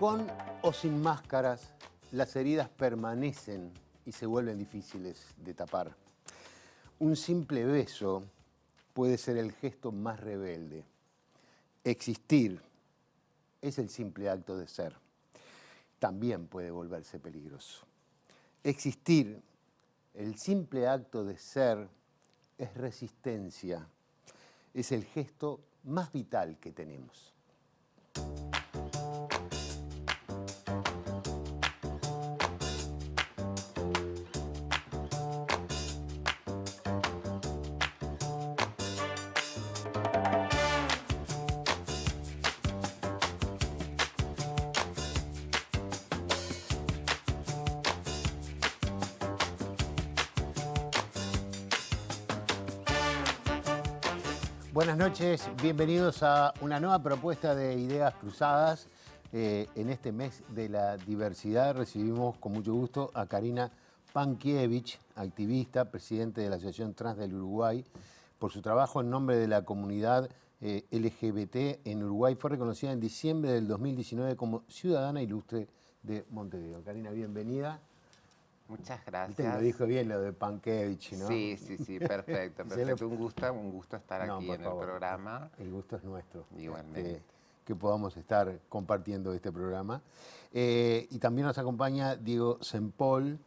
Con o sin máscaras, las heridas permanecen y se vuelven difíciles de tapar. Un simple beso puede ser el gesto más rebelde. Existir es el simple acto de ser. También puede volverse peligroso. Existir, el simple acto de ser, es resistencia. Es el gesto más vital que tenemos. Buenas noches, bienvenidos a una nueva propuesta de Ideas Cruzadas. En este mes de la diversidad recibimos con mucho gusto a Karina Pankiewicz, activista, presidente de la Asociación Trans del Uruguay. Por su trabajo en nombre de la comunidad LGBT en Uruguay, fue reconocida en diciembre del 2019 como Ciudadana Ilustre de Montevideo. Karina, bienvenida. Muchas gracias. Te lo dijo bien lo de Pankiewicz, ¿no? Sí, perfecto. Un gusto estar aquí en el programa. El gusto es nuestro. Igualmente. Que podamos estar compartiendo este programa. Y también nos acompaña Diego Sempol,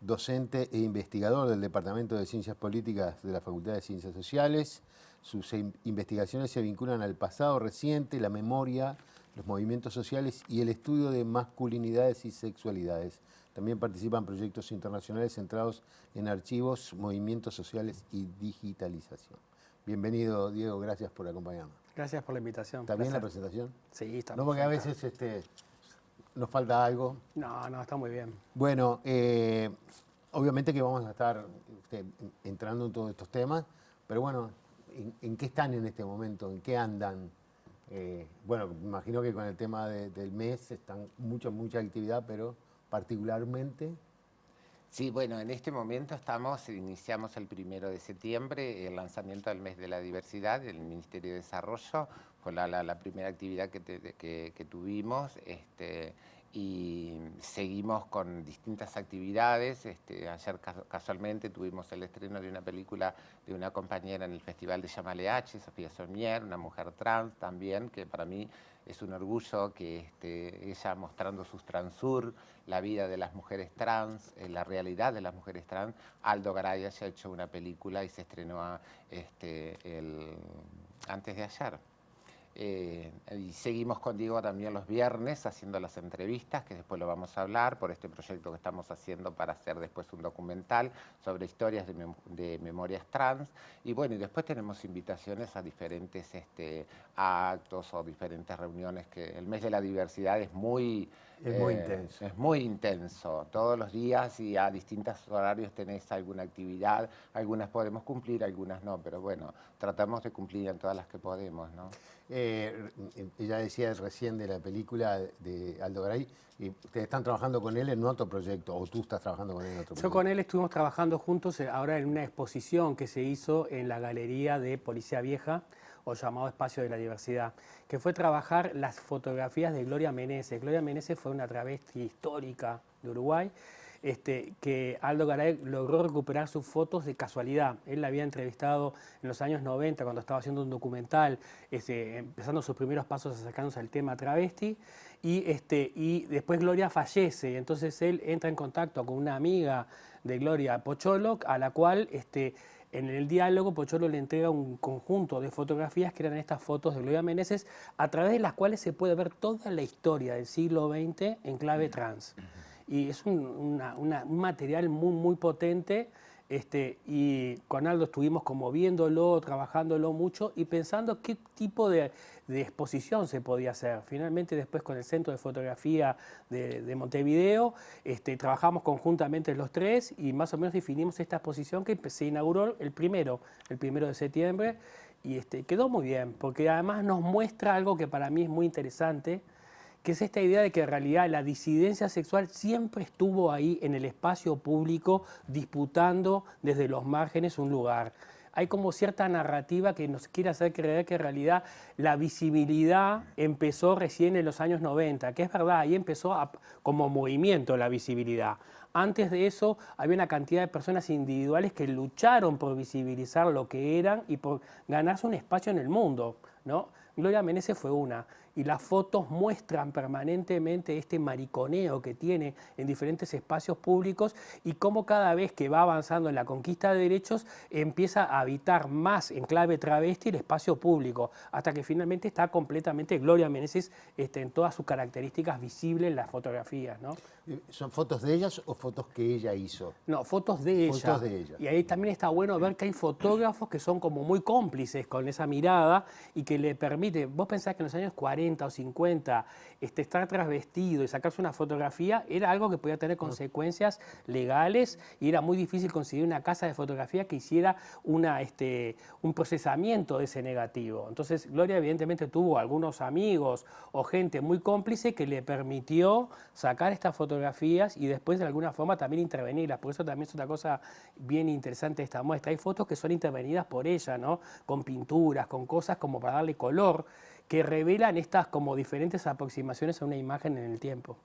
docente e investigador del Departamento de Ciencias Políticas de la Facultad de Ciencias Sociales. Sus investigaciones se vinculan al pasado reciente, la memoria, los movimientos sociales y el estudio de masculinidades y sexualidades. También participa en proyectos internacionales centrados en archivos, movimientos sociales y digitalización. Bienvenido, Diego, gracias por acompañarnos. Gracias por la invitación. ¿Está bien la presentación? Sí, está No, porque a veces nos falta algo. No, está muy bien. Bueno, obviamente que vamos a estar entrando en todos estos temas, pero bueno, ¿en qué están en este momento? ¿En qué andan? Bueno, me imagino que con el tema del mes están mucha actividad, pero particularmente. Sí, bueno, en este momento iniciamos el 1 de septiembre el lanzamiento del Mes de la Diversidad del Ministerio de Desarrollo, fue la primera actividad que tuvimos, y seguimos con distintas actividades. Ayer casualmente tuvimos el estreno de una película de una compañera en el Festival de Yamaleache, Sofía Somier, una mujer trans también, que para mí es un orgullo que ella, mostrando sus transur, la vida de las mujeres trans, la realidad de las mujeres trans. Aldo Garay haya hecho una película y se estrenó antes de ayer. Y seguimos con Diego también los viernes haciendo las entrevistas, que después lo vamos a hablar, por este proyecto que estamos haciendo para hacer después un documental sobre historias de memorias trans. Y bueno, y después tenemos invitaciones a diferentes actos o diferentes reuniones, que el mes de la diversidad es muy intenso. Es muy intenso. Todos los días y a distintos horarios tenés alguna actividad. Algunas podemos cumplir, algunas no, pero bueno, tratamos de cumplir en todas las que podemos, ¿no? Ella decía recién de la película de Aldo Garay, y ustedes están trabajando con él en otro proyecto, o tú estás trabajando con él en otro proyecto. Yo con él estuvimos trabajando juntos ahora en una exposición que se hizo en la Galería de Policía Vieja, o llamado Espacio de la Diversidad, que fue trabajar las fotografías de Gloria Menezes. Gloria Menezes fue una travesti histórica de Uruguay, que Aldo Garay logró recuperar sus fotos de casualidad. Él la había entrevistado en los años 90 cuando estaba haciendo un documental, empezando sus primeros pasos acercándose al tema travesti, y después Gloria fallece. Entonces él entra en contacto con una amiga de Gloria, Pocholo, a la cual en el diálogo Pocholo le entrega un conjunto de fotografías que eran estas fotos de Gloria Menezes, a través de las cuales se puede ver toda la historia del siglo XX en clave trans. Y es un material muy potente, y con Aldo estuvimos como viéndolo, trabajándolo mucho y pensando qué tipo de exposición se podía hacer. Finalmente después con el Centro de Fotografía de Montevideo trabajamos conjuntamente los tres y más o menos definimos esta exposición que se inauguró el primero de septiembre, y quedó muy bien, porque además nos muestra algo que para mí es muy interesante, que es esta idea de que en realidad la disidencia sexual siempre estuvo ahí en el espacio público, disputando desde los márgenes un lugar. hay como cierta narrativa que nos quiere hacer creer que en realidad la visibilidad empezó recién en los años 90, que es verdad, ahí empezó como movimiento la visibilidad. Antes de eso había una cantidad de personas individuales que lucharon por visibilizar lo que eran y por ganarse un espacio en el mundo, ¿no? Gloria Menezes fue una, y las fotos muestran permanentemente este mariconeo que tiene en diferentes espacios públicos y cómo cada vez que va avanzando en la conquista de derechos empieza a habitar más en clave travesti el espacio público, hasta que finalmente está completamente Gloria Menezes en todas sus características visibles en las fotografías, ¿no? ¿Son fotos de ellas o fotos que ella hizo? No, fotos de ella. Fotos de ella. Y ahí también está bueno ver que hay fotógrafos que son como muy cómplices con esa mirada y que le permite, vos pensás que en los años 40 o 50 estar travestido y sacarse una fotografía era algo que podía tener consecuencias legales y era muy difícil conseguir una casa de fotografía que hiciera un procesamiento de ese negativo. Entonces Gloria evidentemente tuvo algunos amigos o gente muy cómplice que le permitió sacar estas fotografías y después de alguna forma también intervenirlas. Por eso también es una cosa bien interesante esta muestra. Hay fotos que son intervenidas por ella, ¿no? Con pinturas, con cosas como para darle color, que revelan estas como diferentes aproximaciones a una imagen en el tiempo.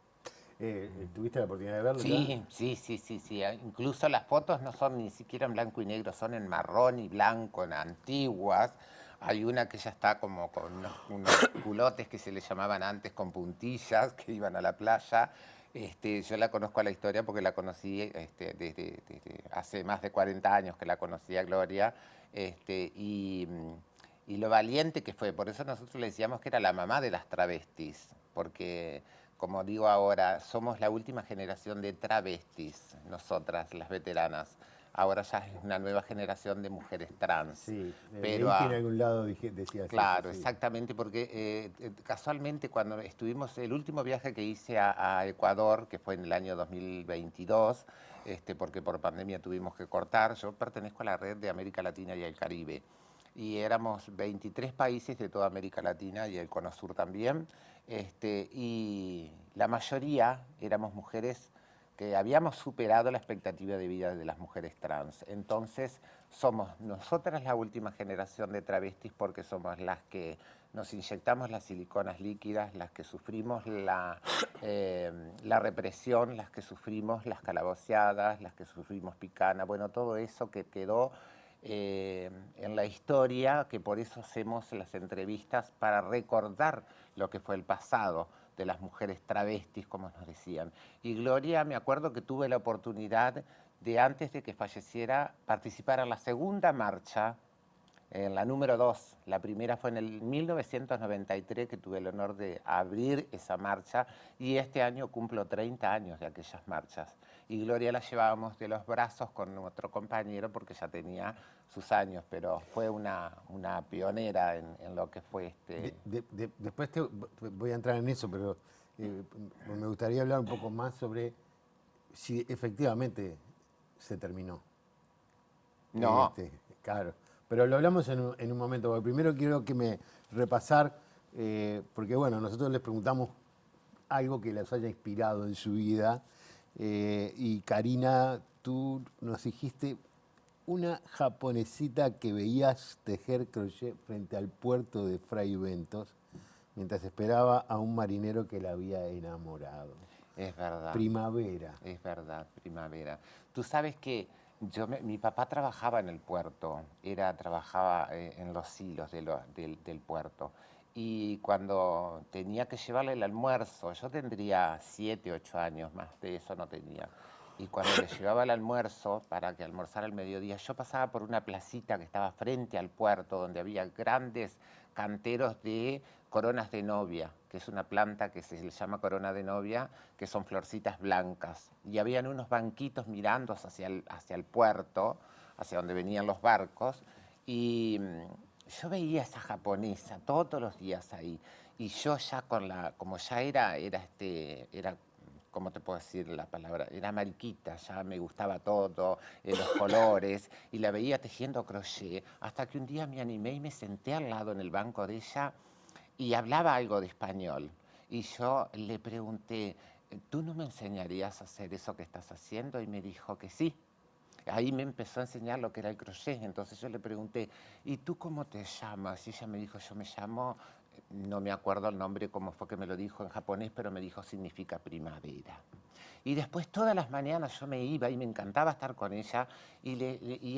¿Tuviste la oportunidad de verlo? Sí, sí. Incluso las fotos no son ni siquiera en blanco y negro, son en marrón y blanco, en antiguas. Hay una que ya está como con unos culotes que se le llamaban antes con puntillas, que iban a la playa. Yo la conozco a la historia porque la conocí desde hace más de 40 años que la conocí a Gloria. Y lo valiente que fue, por eso nosotros le decíamos que era la mamá de las travestis, porque, como digo ahora, somos la última generación de travestis, nosotras, las veteranas. Ahora ya es una nueva generación de mujeres trans. Sí, pero en algún lado decía así. claro, Sí. exactamente, porque casualmente cuando estuvimos, el último viaje que hice a Ecuador, que fue en el año 2022, porque por pandemia tuvimos que cortar, yo pertenezco a la red de América Latina y el Caribe, y éramos 23 países de toda América Latina y el Cono Sur también, y la mayoría éramos mujeres que habíamos superado la expectativa de vida de las mujeres trans. Entonces, somos nosotras la última generación de travestis porque somos las que nos inyectamos las siliconas líquidas, las que sufrimos la represión, las que sufrimos las calaboceadas, las que sufrimos picana, bueno, todo eso que quedó en la historia, que por eso hacemos las entrevistas para recordar lo que fue el pasado de las mujeres travestis, como nos decían. Y Gloria, me acuerdo que tuve la oportunidad de, antes de que falleciera, participar en la segunda marcha, en la número 2. La primera fue en el 1993, que tuve el honor de abrir esa marcha, y este año cumplo 30 años de aquellas marchas. Y Gloria la llevábamos de los brazos con otro compañero porque ya tenía sus años, pero fue una pionera en lo que fue Después voy a entrar en eso, pero me gustaría hablar un poco más sobre si efectivamente se terminó. No. Claro, pero lo hablamos en un momento, porque primero quiero que me repasar, porque bueno, nosotros les preguntamos algo que les haya inspirado en su vida, y Karina, tú nos dijiste una japonesita que veías tejer crochet frente al puerto de Fray Bentos mientras esperaba a un marinero que la había enamorado. Es verdad. Primavera. Es verdad, primavera. Tú sabes que mi papá trabajaba en el puerto, trabajaba en los hilos del puerto. Y cuando tenía que llevarle el almuerzo, yo tendría 7, 8 años, más de eso no tenía. Y cuando le llevaba el almuerzo para que almorzara al mediodía, yo pasaba por una placita que estaba frente al puerto, donde había grandes canteros de coronas de novia, que es una planta que se le llama corona de novia, que son florcitas blancas. Y habían unos banquitos mirando hacia el puerto, hacia donde venían los barcos, y yo veía a esa japonesa todos los días ahí. Y yo ya como ya era, ¿cómo te puedo decir la palabra? Era mariquita, ya me gustaba todo, los colores, y la veía tejiendo crochet, hasta que un día me animé y me senté al lado en el banco de ella y hablaba algo de español. Y yo le pregunté, ¿tú no me enseñarías a hacer eso que estás haciendo? Y me dijo que sí. ahí me empezó a enseñar lo que era el crochet. Entonces yo le pregunté, ¿y tú cómo te llamas? Y ella me dijo, yo me llamo, no me acuerdo el nombre, cómo fue que me lo dijo en japonés, pero me dijo significa primavera. Y después todas las mañanas yo me iba y me encantaba estar con ella y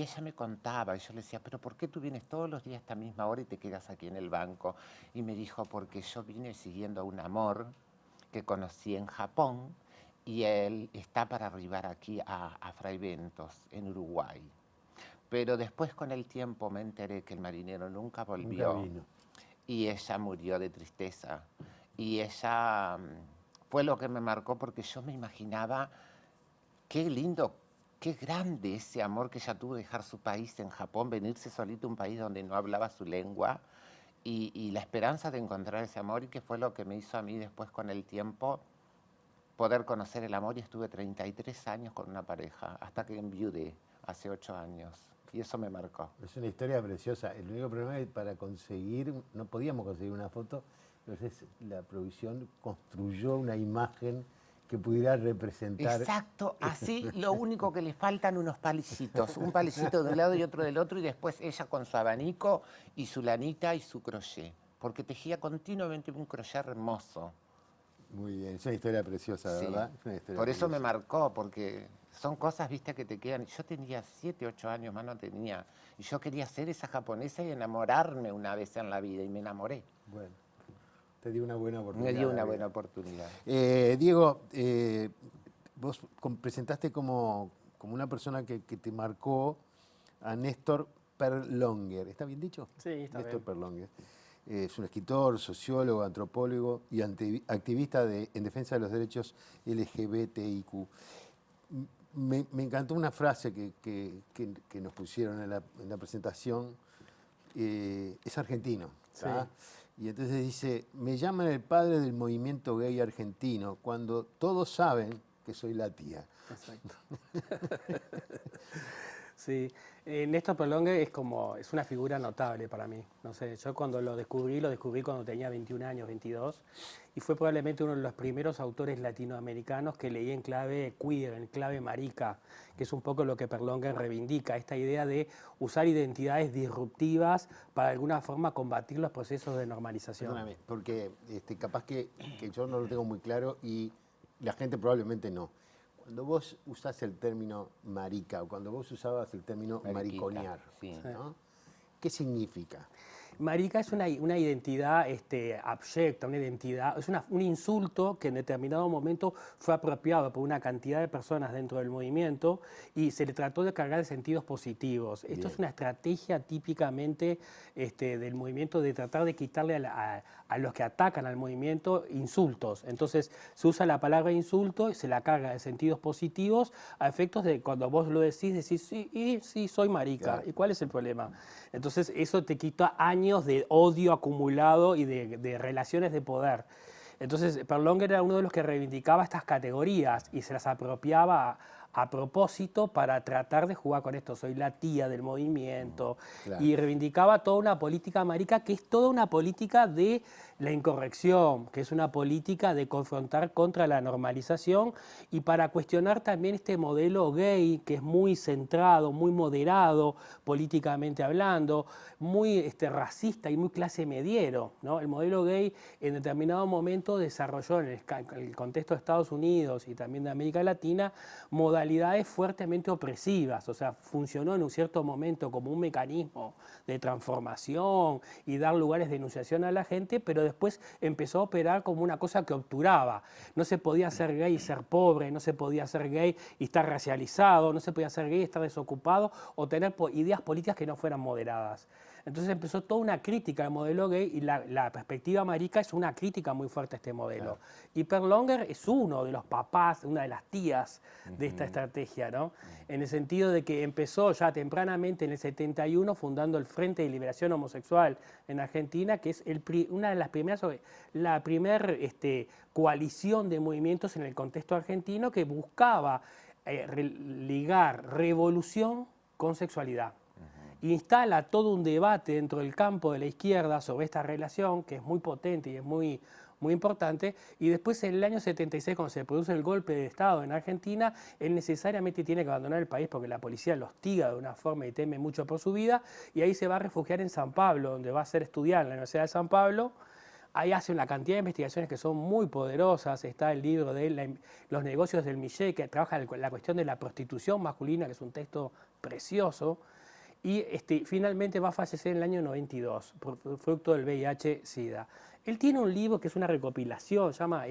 ella me contaba y yo le decía, pero ¿por qué tú vienes todos los días a esta misma hora y te quedas aquí en el banco? Y me dijo, porque yo vine siguiendo a un amor que conocí en Japón y él está para arribar aquí a Fraiventos, en Uruguay. Pero después con el tiempo me enteré que el marinero nunca volvió. Nunca vino. Y ella murió de tristeza. Y ella fue lo que me marcó porque yo me imaginaba qué lindo, qué grande ese amor que ella tuvo de dejar su país en Japón, venirse solito a un país donde no hablaba su lengua y la esperanza de encontrar ese amor y que fue lo que me hizo a mí después con el tiempo poder conocer el amor y estuve 33 años con una pareja hasta que enviudé hace 8 años. Y eso me marcó. Es una historia preciosa. El único problema es que para conseguir, no podíamos conseguir una foto, entonces la producción construyó una imagen que pudiera representar... Exacto, así lo único que le faltan unos palillitos, un palillito de un lado y otro del otro y después ella con su abanico y su lanita y su crochet, porque tejía continuamente un crochet hermoso. Muy bien, es una historia preciosa, Sí. ¿verdad? Es una historia Por eso me preciosa. marcó, porque son cosas, viste, que te quedan. Yo tenía 7, 8 años, más no tenía. Y yo quería ser esa japonesa y enamorarme una vez en la vida, y me enamoré. Bueno, te dio una buena oportunidad. Me dio una David. buena oportunidad. Diego, vos presentaste como una persona que te marcó a Néstor Perlonger. ¿Está bien dicho? Sí, está Néstor bien. Perlonger. Es un escritor, sociólogo, antropólogo y activista en defensa de los derechos LGBTIQ. Me encantó una frase que nos pusieron en la presentación. Es argentino. ¿tá? Y entonces dice, me llaman el padre del movimiento gay argentino cuando todos saben que soy la tía. Exacto. Sí, Néstor Perlonger es una figura notable para mí. No sé, yo cuando lo descubrí cuando tenía 21 años, 22, y fue probablemente uno de los primeros autores latinoamericanos que leí en clave queer, en clave marica, que es un poco lo que Perlonger reivindica, esta idea de usar identidades disruptivas para de alguna forma combatir los procesos de normalización. Perdóname, porque capaz que yo no lo tengo muy claro y la gente probablemente no. Cuando vos usás el término marica o cuando vos usabas el término Mariquita, mariconear, sí. ¿no? ¿Qué significa? Marica es una identidad abyecta, una identidad, es un insulto que en determinado momento fue apropiado por una cantidad de personas dentro del movimiento y se le trató de cargar de sentidos positivos. Esto es una estrategia típicamente del movimiento de tratar de quitarle a los que atacan al movimiento insultos. Entonces se usa la palabra insulto y se la carga de sentidos positivos a efectos de cuando vos lo decís sí, soy marica. Claro. ¿Y cuál es el problema? Entonces eso te quita años de odio acumulado y de relaciones de poder. Entonces Perlonger era uno de los que reivindicaba estas categorías y se las apropiaba a propósito para tratar de jugar con esto. Soy la tía del movimiento. Claro. Y reivindicaba toda una política marica que es toda una política de la incorrección, que es una política de confrontar contra la normalización y para cuestionar también este modelo gay que es muy centrado, muy moderado políticamente hablando, muy racista y muy clase mediero, ¿no? El modelo gay en determinado momento desarrolló en el contexto de Estados Unidos y también de América Latina modalidades fuertemente opresivas, o sea, funcionó en un cierto momento como un mecanismo de transformación y dar lugares de enunciación a la gente, pero después empezó a operar como una cosa que obturaba. No se podía ser gay y ser pobre, no se podía ser gay y estar racializado, no se podía ser gay y estar desocupado o tener ideas políticas que no fueran moderadas. Entonces empezó toda una crítica al modelo gay y la perspectiva marica es una crítica muy fuerte a este modelo. Claro. Y Perlonger es uno de los papás, una de las tías de esta estrategia, ¿no? En el sentido de que empezó ya tempranamente en el 71 fundando el Frente de Liberación Homosexual en Argentina, que es una de las primeras, la primera coalición de movimientos en el contexto argentino que buscaba ligar revolución con sexualidad. Instala todo un debate dentro del campo de la izquierda sobre esta relación, que es muy potente y es muy muy importante. Y después, en el año 76, cuando se produce el golpe de Estado en Argentina, él necesariamente tiene que abandonar el país porque la policía lo hostiga de una forma y teme mucho por su vida, y ahí se va a refugiar en San Pablo, donde va a ser estudiante en la Universidad de San Pablo. Ahí hace una cantidad de investigaciones que son muy poderosas. Está el libro de Los negocios del Millet, que trabaja la cuestión de la prostitución masculina, que es un texto precioso. Y finalmente va a fallecer en el año 92, fruto del VIH-Sida. Él tiene un libro que es una recopilación, se llama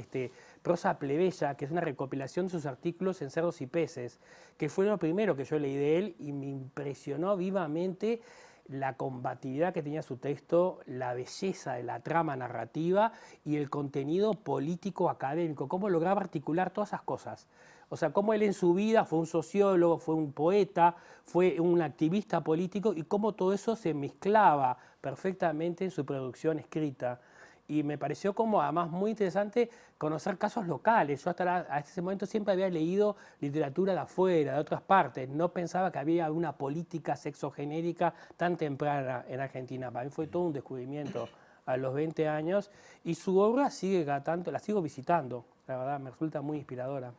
Prosa Plebeya, que es una recopilación de sus artículos en Cerdos y Peces, que fue lo primero que yo leí de él y me impresionó vivamente la combatividad que tenía su texto, la belleza de la trama narrativa y el contenido político académico, cómo lograba articular todas esas cosas. O sea, cómo él en su vida fue un sociólogo, fue un poeta, fue un activista político y cómo todo eso se mezclaba perfectamente en su producción escrita. Y me pareció como además muy interesante conocer casos locales. Yo hasta ese momento siempre había leído literatura de afuera, de otras partes. No pensaba que había una política sexogenérica tan temprana en Argentina. Para mí fue todo un descubrimiento a los 20 años. Y su obra sigue cada tanto, la sigo visitando. La verdad, me resulta muy inspiradora.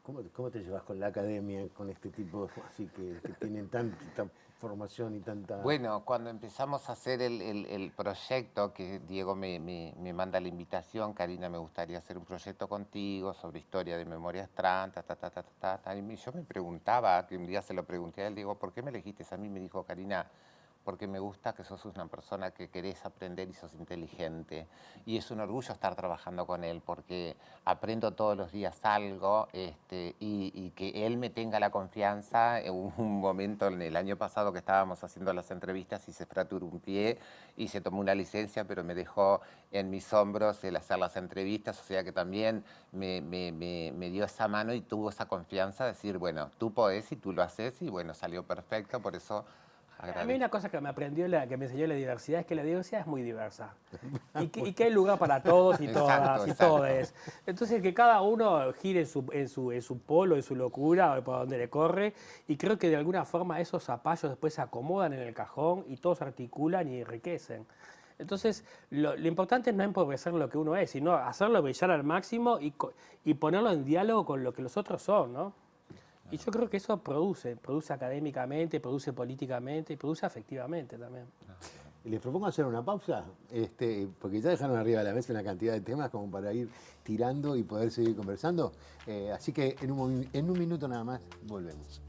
¿Cómo te llevas con la academia, con este tipo así que tienen tanta formación y tanta...? Bueno, cuando empezamos a hacer el proyecto, que Diego me manda la invitación, Karina, me gustaría hacer un proyecto contigo sobre historia de memorias trans, y yo me preguntaba, que un día se lo pregunté a él, digo, ¿por qué me elegiste a mí? Me dijo, Karina, porque me gusta que sos una persona que querés aprender y sos inteligente. Y es un orgullo estar trabajando con él, porque aprendo todos los días algo, y que él me tenga la confianza. En un momento, en el año pasado que estábamos haciendo las entrevistas y se fracturó un pie y se tomó una licencia, pero me dejó en mis hombros el hacer las entrevistas, o sea que también me dio esa mano y tuvo esa confianza de decir, bueno, tú podés y tú lo haces, y bueno, salió perfecto, por eso... A mí una cosa que me enseñó la diversidad es que la diversidad es muy diversa y que hay lugar para todos y todas y todes. Entonces que cada uno gire en su polo, en su locura, por donde le corre, y creo que de alguna forma esos zapallos después se acomodan en el cajón y todos se articulan y enriquecen. Entonces, lo importante no es empobrecer lo que uno es, sino hacerlo brillar al máximo y ponerlo en diálogo con lo que los otros son, ¿no? Y yo creo que eso produce académicamente, produce políticamente y produce afectivamente también. Les propongo hacer una pausa, porque ya dejaron arriba de la mesa una cantidad de temas como para ir tirando y poder seguir conversando. Así que en un minuto nada más volvemos.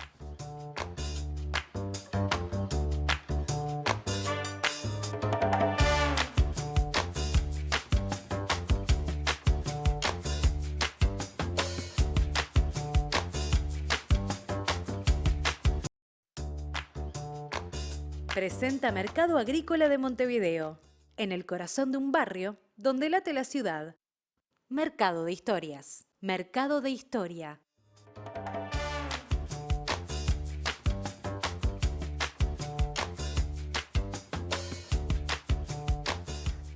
Presenta Mercado Agrícola de Montevideo, en el corazón de un barrio donde late la ciudad. Mercado de Historias. Mercado de Historia.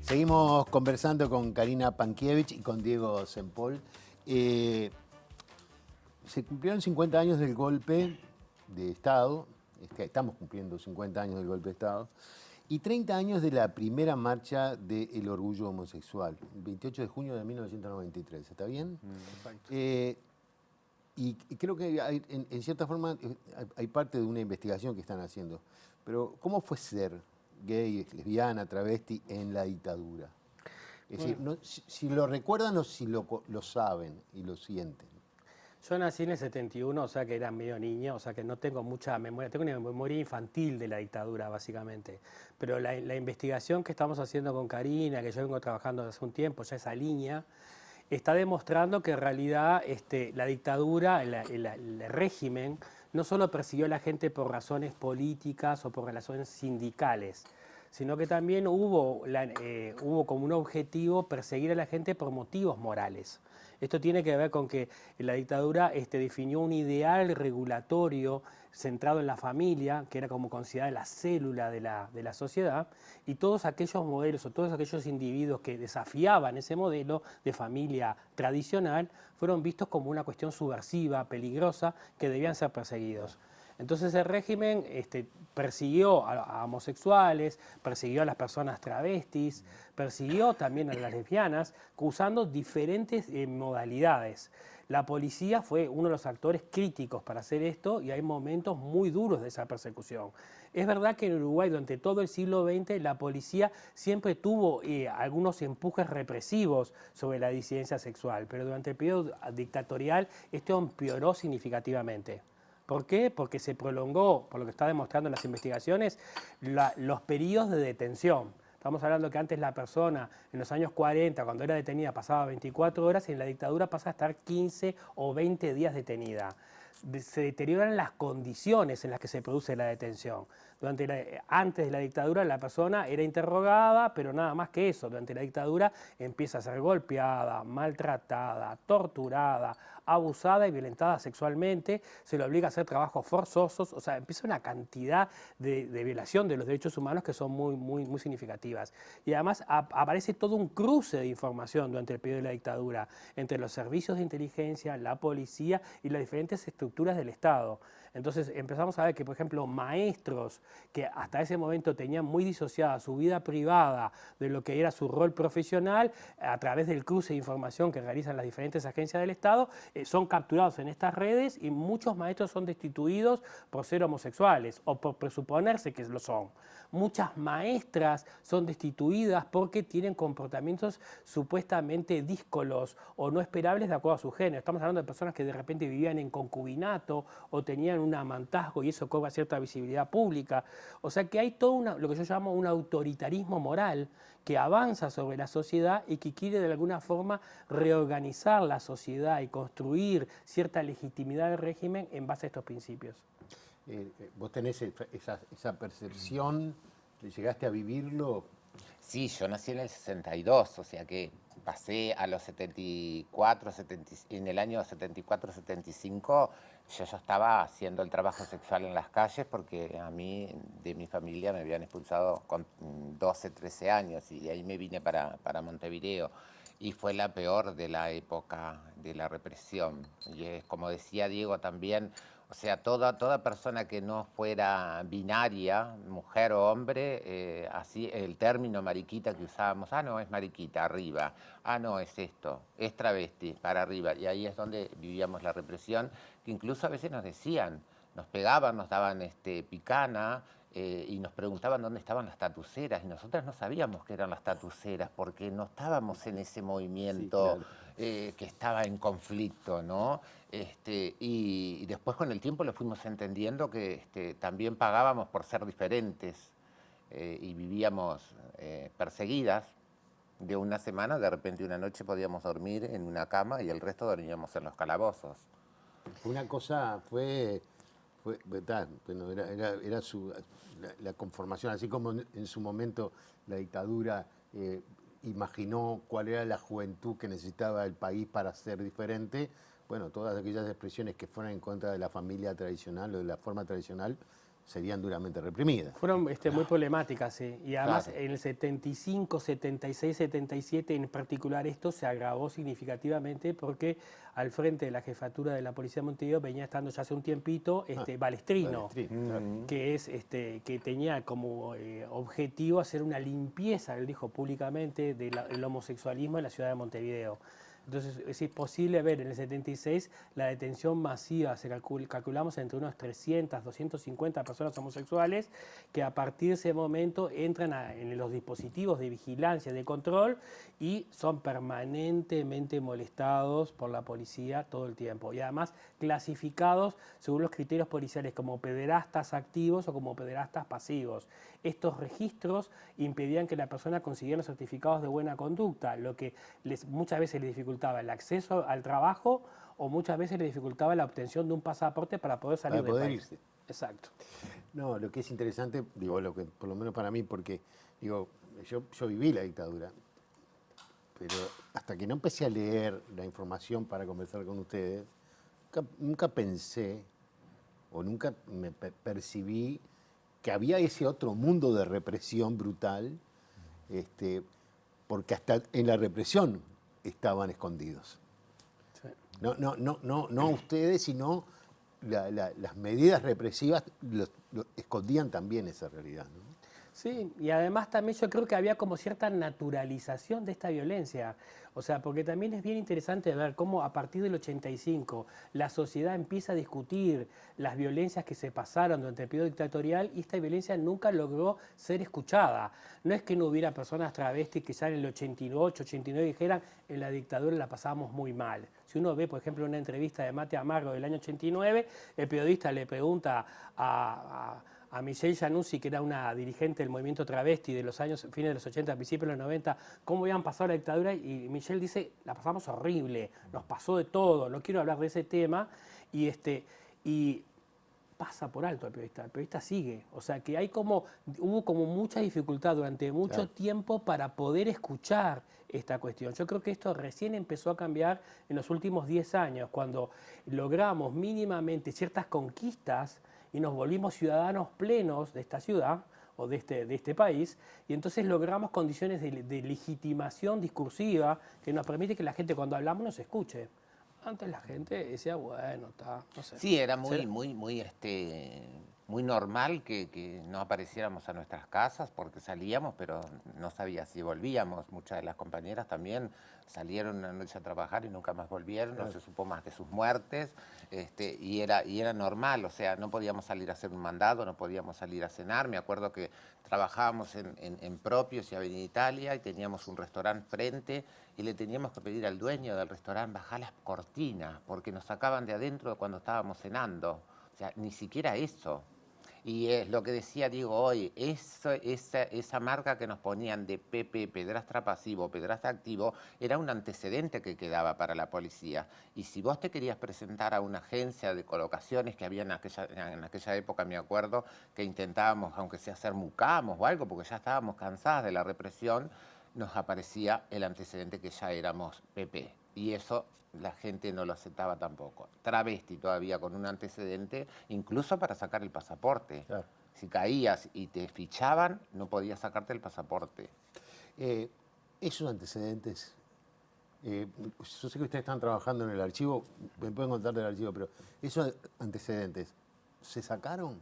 Seguimos conversando con Karina Pankiewicz y con Diego Sempol. Se cumplieron 50 años del golpe de Estado. Estamos cumpliendo 50 años del golpe de Estado, y 30 años de la primera marcha del orgullo homosexual, el 28 de junio de 1993, ¿está bien? Y creo que en cierta forma hay parte de una investigación que están haciendo, pero ¿cómo fue ser gay, lesbiana, travesti en la dictadura? Es decir, si lo recuerdan o si lo saben y lo sienten. Yo nací en el 71, o sea que era medio niño, o sea que no tengo mucha memoria, tengo una memoria infantil de la dictadura básicamente, pero la investigación que estamos haciendo con Karina, que yo vengo trabajando hace un tiempo, ya esa línea, está demostrando que en realidad la dictadura, el régimen, no solo persiguió a la gente por razones políticas o por razones sindicales, sino que también hubo como un objetivo perseguir a la gente por motivos morales. Esto tiene que ver con que la dictadura definió un ideal regulatorio centrado en la familia, que era como considerada la célula de la sociedad, y todos aquellos modelos o todos aquellos individuos que desafiaban ese modelo de familia tradicional fueron vistos como una cuestión subversiva, peligrosa, que debían ser perseguidos. Entonces el régimen persiguió a homosexuales, persiguió a las personas travestis, persiguió también a las lesbianas, usando diferentes modalidades. La policía fue uno de los actores críticos para hacer esto y hay momentos muy duros de esa persecución. Es verdad que en Uruguay durante todo el siglo XX la policía siempre tuvo algunos empujes represivos sobre la disidencia sexual, pero durante el periodo dictatorial esto empeoró significativamente. ¿Por qué? Porque se prolongó, por lo que está demostrando en las investigaciones, los periodos de detención. Estamos hablando que antes la persona, en los años 40, cuando era detenida, pasaba 24 horas y en la dictadura pasa a estar 15 o 20 días detenida. Se deterioran las condiciones en las que se produce la detención. Antes de la dictadura la persona era interrogada, pero nada más que eso. Durante la dictadura empieza a ser golpeada, maltratada, torturada, abusada y violentada sexualmente, se le obliga a hacer trabajos forzosos, o sea, empieza una cantidad de violación de los derechos humanos que son muy significativas. Y además aparece todo un cruce de información durante el periodo de la dictadura entre los servicios de inteligencia, la policía y las diferentes estructuras del Estado. Entonces empezamos a ver que, por ejemplo, maestros que hasta ese momento tenían muy disociada su vida privada de lo que era su rol profesional, a través del cruce de información que realizan las diferentes agencias del Estado, son capturados en estas redes y muchos maestros son destituidos por ser homosexuales o por presuponerse que lo son. Muchas maestras son destituidas porque tienen comportamientos supuestamente díscolos o no esperables de acuerdo a su género. Estamos hablando de personas que de repente vivían en concubinato o tenían un amantazgo y eso cobra cierta visibilidad pública. O sea que hay todo lo que yo llamo un autoritarismo moral que avanza sobre la sociedad y que quiere de alguna forma reorganizar la sociedad y construir cierta legitimidad del régimen en base a estos principios. ¿Vos tenés esa percepción? ¿Llegaste a vivirlo? Sí, yo nací en el 62, o sea que pasé a los 74, en el año 74-75, yo ya estaba haciendo el trabajo sexual en las calles porque a mí, de mi familia, me habían expulsado con 12, 13 años y de ahí me vine para Montevideo. Y fue la peor de la época de la represión. Y es, como decía Diego también, o sea, toda persona que no fuera binaria, mujer o hombre, así el término mariquita que usábamos, no, es mariquita, arriba, no, es esto, es travesti, para arriba. Y ahí es donde vivíamos la represión, que incluso a veces nos decían, nos pegaban, nos daban picana, y nos preguntaban dónde estaban las tatuceras, y nosotras no sabíamos qué eran las tatuceras, porque no estábamos en ese movimiento. Sí, claro. Que estaba en conflicto, ¿no? Y después con el tiempo lo fuimos entendiendo que también pagábamos por ser diferentes y vivíamos perseguidas. De una semana, de repente una noche podíamos dormir en una cama y el resto dormíamos en los calabozos. Una cosa fue ¿verdad? Bueno, era la conformación, así como en su momento la dictadura imaginó cuál era la juventud que necesitaba el país para ser diferente. Bueno, todas aquellas expresiones que fueran en contra de la familia tradicional o de la forma tradicional serían duramente reprimidas. Fueron muy problemáticas, sí. Y además claro, en el 75, 76, 77 en particular esto se agravó significativamente porque al frente de la jefatura de la Policía de Montevideo venía estando ya hace un tiempito Balestrino, claro, que es que tenía como objetivo hacer una limpieza, él dijo públicamente, del homosexualismo en la ciudad de Montevideo. Entonces es posible ver en el 76 la detención masiva, calculamos entre unos 300, 250 personas homosexuales que a partir de ese momento entran en los dispositivos de vigilancia, de control y son permanentemente molestados por la policía todo el tiempo y además clasificados según los criterios policiales como pederastas activos o como pederastas pasivos. Estos registros impedían que la persona consiguiera los certificados de buena conducta, lo que muchas veces les dificultaba el acceso al trabajo o muchas veces les dificultaba la obtención de un pasaporte para poder salir del país. Irse. Exacto. No, lo que es interesante, digo, lo que por lo menos para mí, porque digo, yo viví la dictadura, pero hasta que no empecé a leer la información para conversar con ustedes, nunca pensé o nunca me percibí que había ese otro mundo de represión brutal, porque hasta en la represión estaban escondidos. Sí. No ustedes, sino las medidas represivas lo escondían también esa realidad, ¿no? Sí, y además también yo creo que había como cierta naturalización de esta violencia. O sea, porque también es bien interesante ver cómo a partir del 85 la sociedad empieza a discutir las violencias que se pasaron durante el periodo dictatorial y esta violencia nunca logró ser escuchada. No es que no hubiera personas travestis que ya en el 88, 89 dijeran en la dictadura la pasábamos muy mal. Si uno ve, por ejemplo, una entrevista de Mate Amargo del año 89, el periodista le pregunta a Michelle Januzzi, que era una dirigente del movimiento travesti de los años, fines de los 80, principios de los 90, cómo habían pasado la dictadura, y Michelle dice, la pasamos horrible, nos pasó de todo, no quiero hablar de ese tema, y pasa por alto el periodista sigue, o sea que hubo como mucha dificultad durante mucho tiempo para poder escuchar esta cuestión. Yo creo que esto recién empezó a cambiar en los últimos 10 años, cuando logramos mínimamente ciertas conquistas y nos volvimos ciudadanos plenos de esta ciudad o de este país, y entonces logramos condiciones de legitimación discursiva que nos permite que la gente cuando hablamos nos escuche. Antes la gente decía, bueno, está, no sé. Sí, era muy normal que no apareciéramos a nuestras casas porque salíamos, pero no sabía si volvíamos. Muchas de las compañeras también salieron una noche a trabajar y nunca más volvieron, no se supo más de sus muertes, y era normal, o sea, no podíamos salir a hacer un mandado, no podíamos salir a cenar. Me acuerdo que trabajábamos en Propios y Avenida Italia y teníamos un restaurante frente y le teníamos que pedir al dueño del restaurante bajar las cortinas porque nos sacaban de adentro cuando estábamos cenando. O sea, ni siquiera eso. Y es lo que decía Diego hoy, esa marca que nos ponían de PP, pedrastra pasivo, pedrastra activo, era un antecedente que quedaba para la policía. Y si vos te querías presentar a una agencia de colocaciones que había en aquella época, me acuerdo, que intentábamos, aunque sea hacer mucamos o algo, porque ya estábamos cansadas de la represión, nos aparecía el antecedente que ya éramos PP. Y eso la gente no lo aceptaba tampoco. Travesti todavía con un antecedente, incluso para sacar el pasaporte. Claro. Si caías y te fichaban, no podías sacarte el pasaporte. Esos antecedentes, yo sé que ustedes están trabajando en el archivo, me pueden contar del archivo, pero esos antecedentes, ¿se sacaron?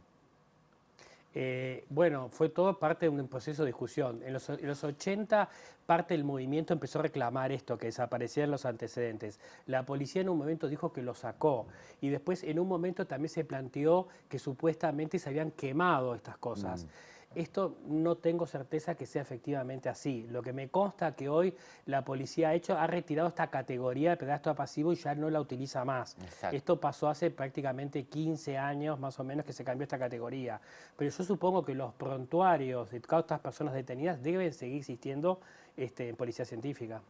Bueno, fue todo parte de un proceso de discusión. En los 80, parte del movimiento empezó a reclamar esto, que desaparecieran los antecedentes. La policía en un momento dijo que lo sacó y después en un momento también se planteó que supuestamente se habían quemado estas cosas. Esto no tengo certeza que sea efectivamente así. Lo que me consta que hoy la policía ha retirado esta categoría de pedrastra pasivo y ya no la utiliza más. Exacto. Esto pasó hace prácticamente 15 años más o menos que se cambió esta categoría. Pero yo supongo que los prontuarios de todas estas personas detenidas deben seguir existiendo en policía científica.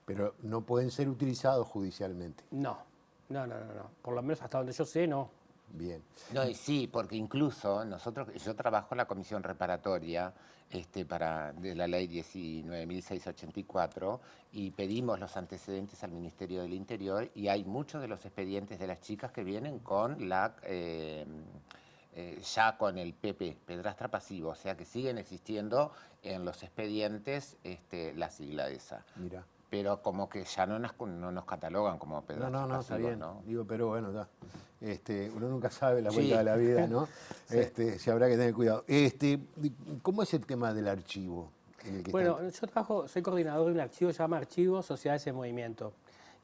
Pero no pueden ser utilizados judicialmente. No. Por lo menos hasta donde yo sé, no. Bien. No, y sí, porque incluso yo trabajo en la comisión reparatoria de la ley 19.684 y pedimos los antecedentes al Ministerio del Interior y hay muchos de los expedientes de las chicas que vienen con ya con el PP, pedrastra pasivo, o sea que siguen existiendo en los expedientes la sigla esa. Mira. Pero como que ya no nos catalogan como pedrastras No, está pasivos, bien. ¿no? Digo, pero bueno, está. Uno nunca sabe la vuelta Sí. de la vida, ¿no? Sí, habrá que tener cuidado. ¿Cómo es el tema del archivo en el que Bueno, están? soy coordinador de un archivo que se llama Archivo Sociedades en Movimiento,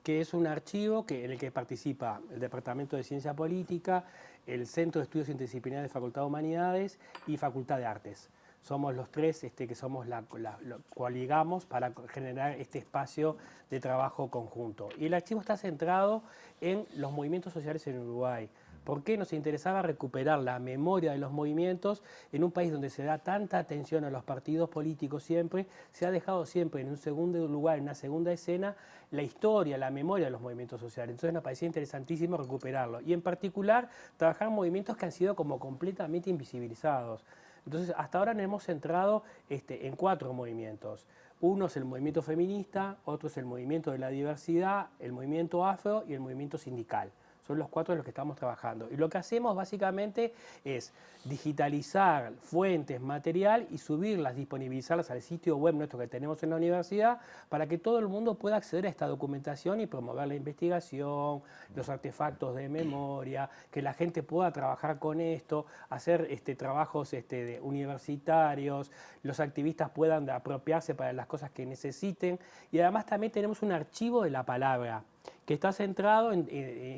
que es un archivo en el que participa el Departamento de Ciencia Política, el Centro de Estudios Interdisciplinarios de Facultad de Humanidades y Facultad de Artes. Somos los tres que somos lo coaligamos para generar este espacio de trabajo conjunto. Y el archivo está centrado en los movimientos sociales en Uruguay. ¿Por qué nos interesaba recuperar la memoria de los movimientos en un país donde se da tanta atención a los partidos políticos siempre? Se ha dejado siempre en un segundo lugar, en una segunda escena, la historia, la memoria de los movimientos sociales. Entonces nos parecía interesantísimo recuperarlo. Y en particular, trabajar en movimientos que han sido como completamente invisibilizados. Entonces, hasta ahora nos hemos centrado en 4 movimientos. Uno es el movimiento feminista, otro es el movimiento de la diversidad, el movimiento afro y el movimiento sindical. son los 4 en los que estamos trabajando. Y lo que hacemos básicamente es digitalizar fuentes, material y subirlas, disponibilizarlas al sitio web nuestro que tenemos en la universidad para que todo el mundo pueda acceder a esta documentación y promover la investigación, los artefactos de memoria, que la gente pueda trabajar con esto, hacer trabajos universitarios, los activistas puedan apropiarse para las cosas que necesiten. Y además también tenemos un archivo de la palabra que está centrado en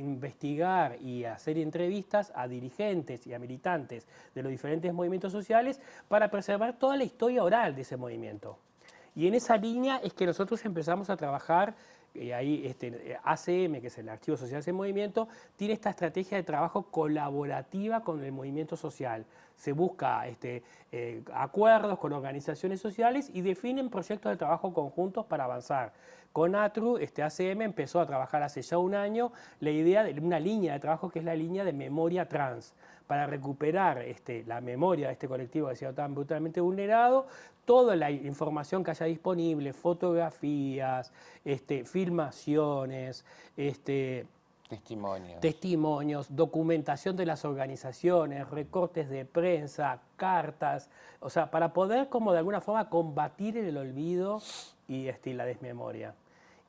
investigar y hacer entrevistas a dirigentes y a militantes de los diferentes movimientos sociales para preservar toda la historia oral de ese movimiento. Y en esa línea es que nosotros empezamos a trabajar, ahí ACM, que es el Archivo Social en Movimiento, tiene esta estrategia de trabajo colaborativa con el movimiento social. Se busca acuerdos con organizaciones sociales y definen proyectos de trabajo conjuntos para avanzar. Con ATRU, ACM empezó a trabajar hace ya un año la idea de una línea de trabajo que es la línea de memoria trans, para recuperar la memoria de este colectivo que ha sido tan brutalmente vulnerado, toda la información que haya disponible, fotografías, filmaciones, testimonios, documentación de las organizaciones, recortes de prensa, cartas, o sea, para poder como de alguna forma combatir el olvido y la desmemoria.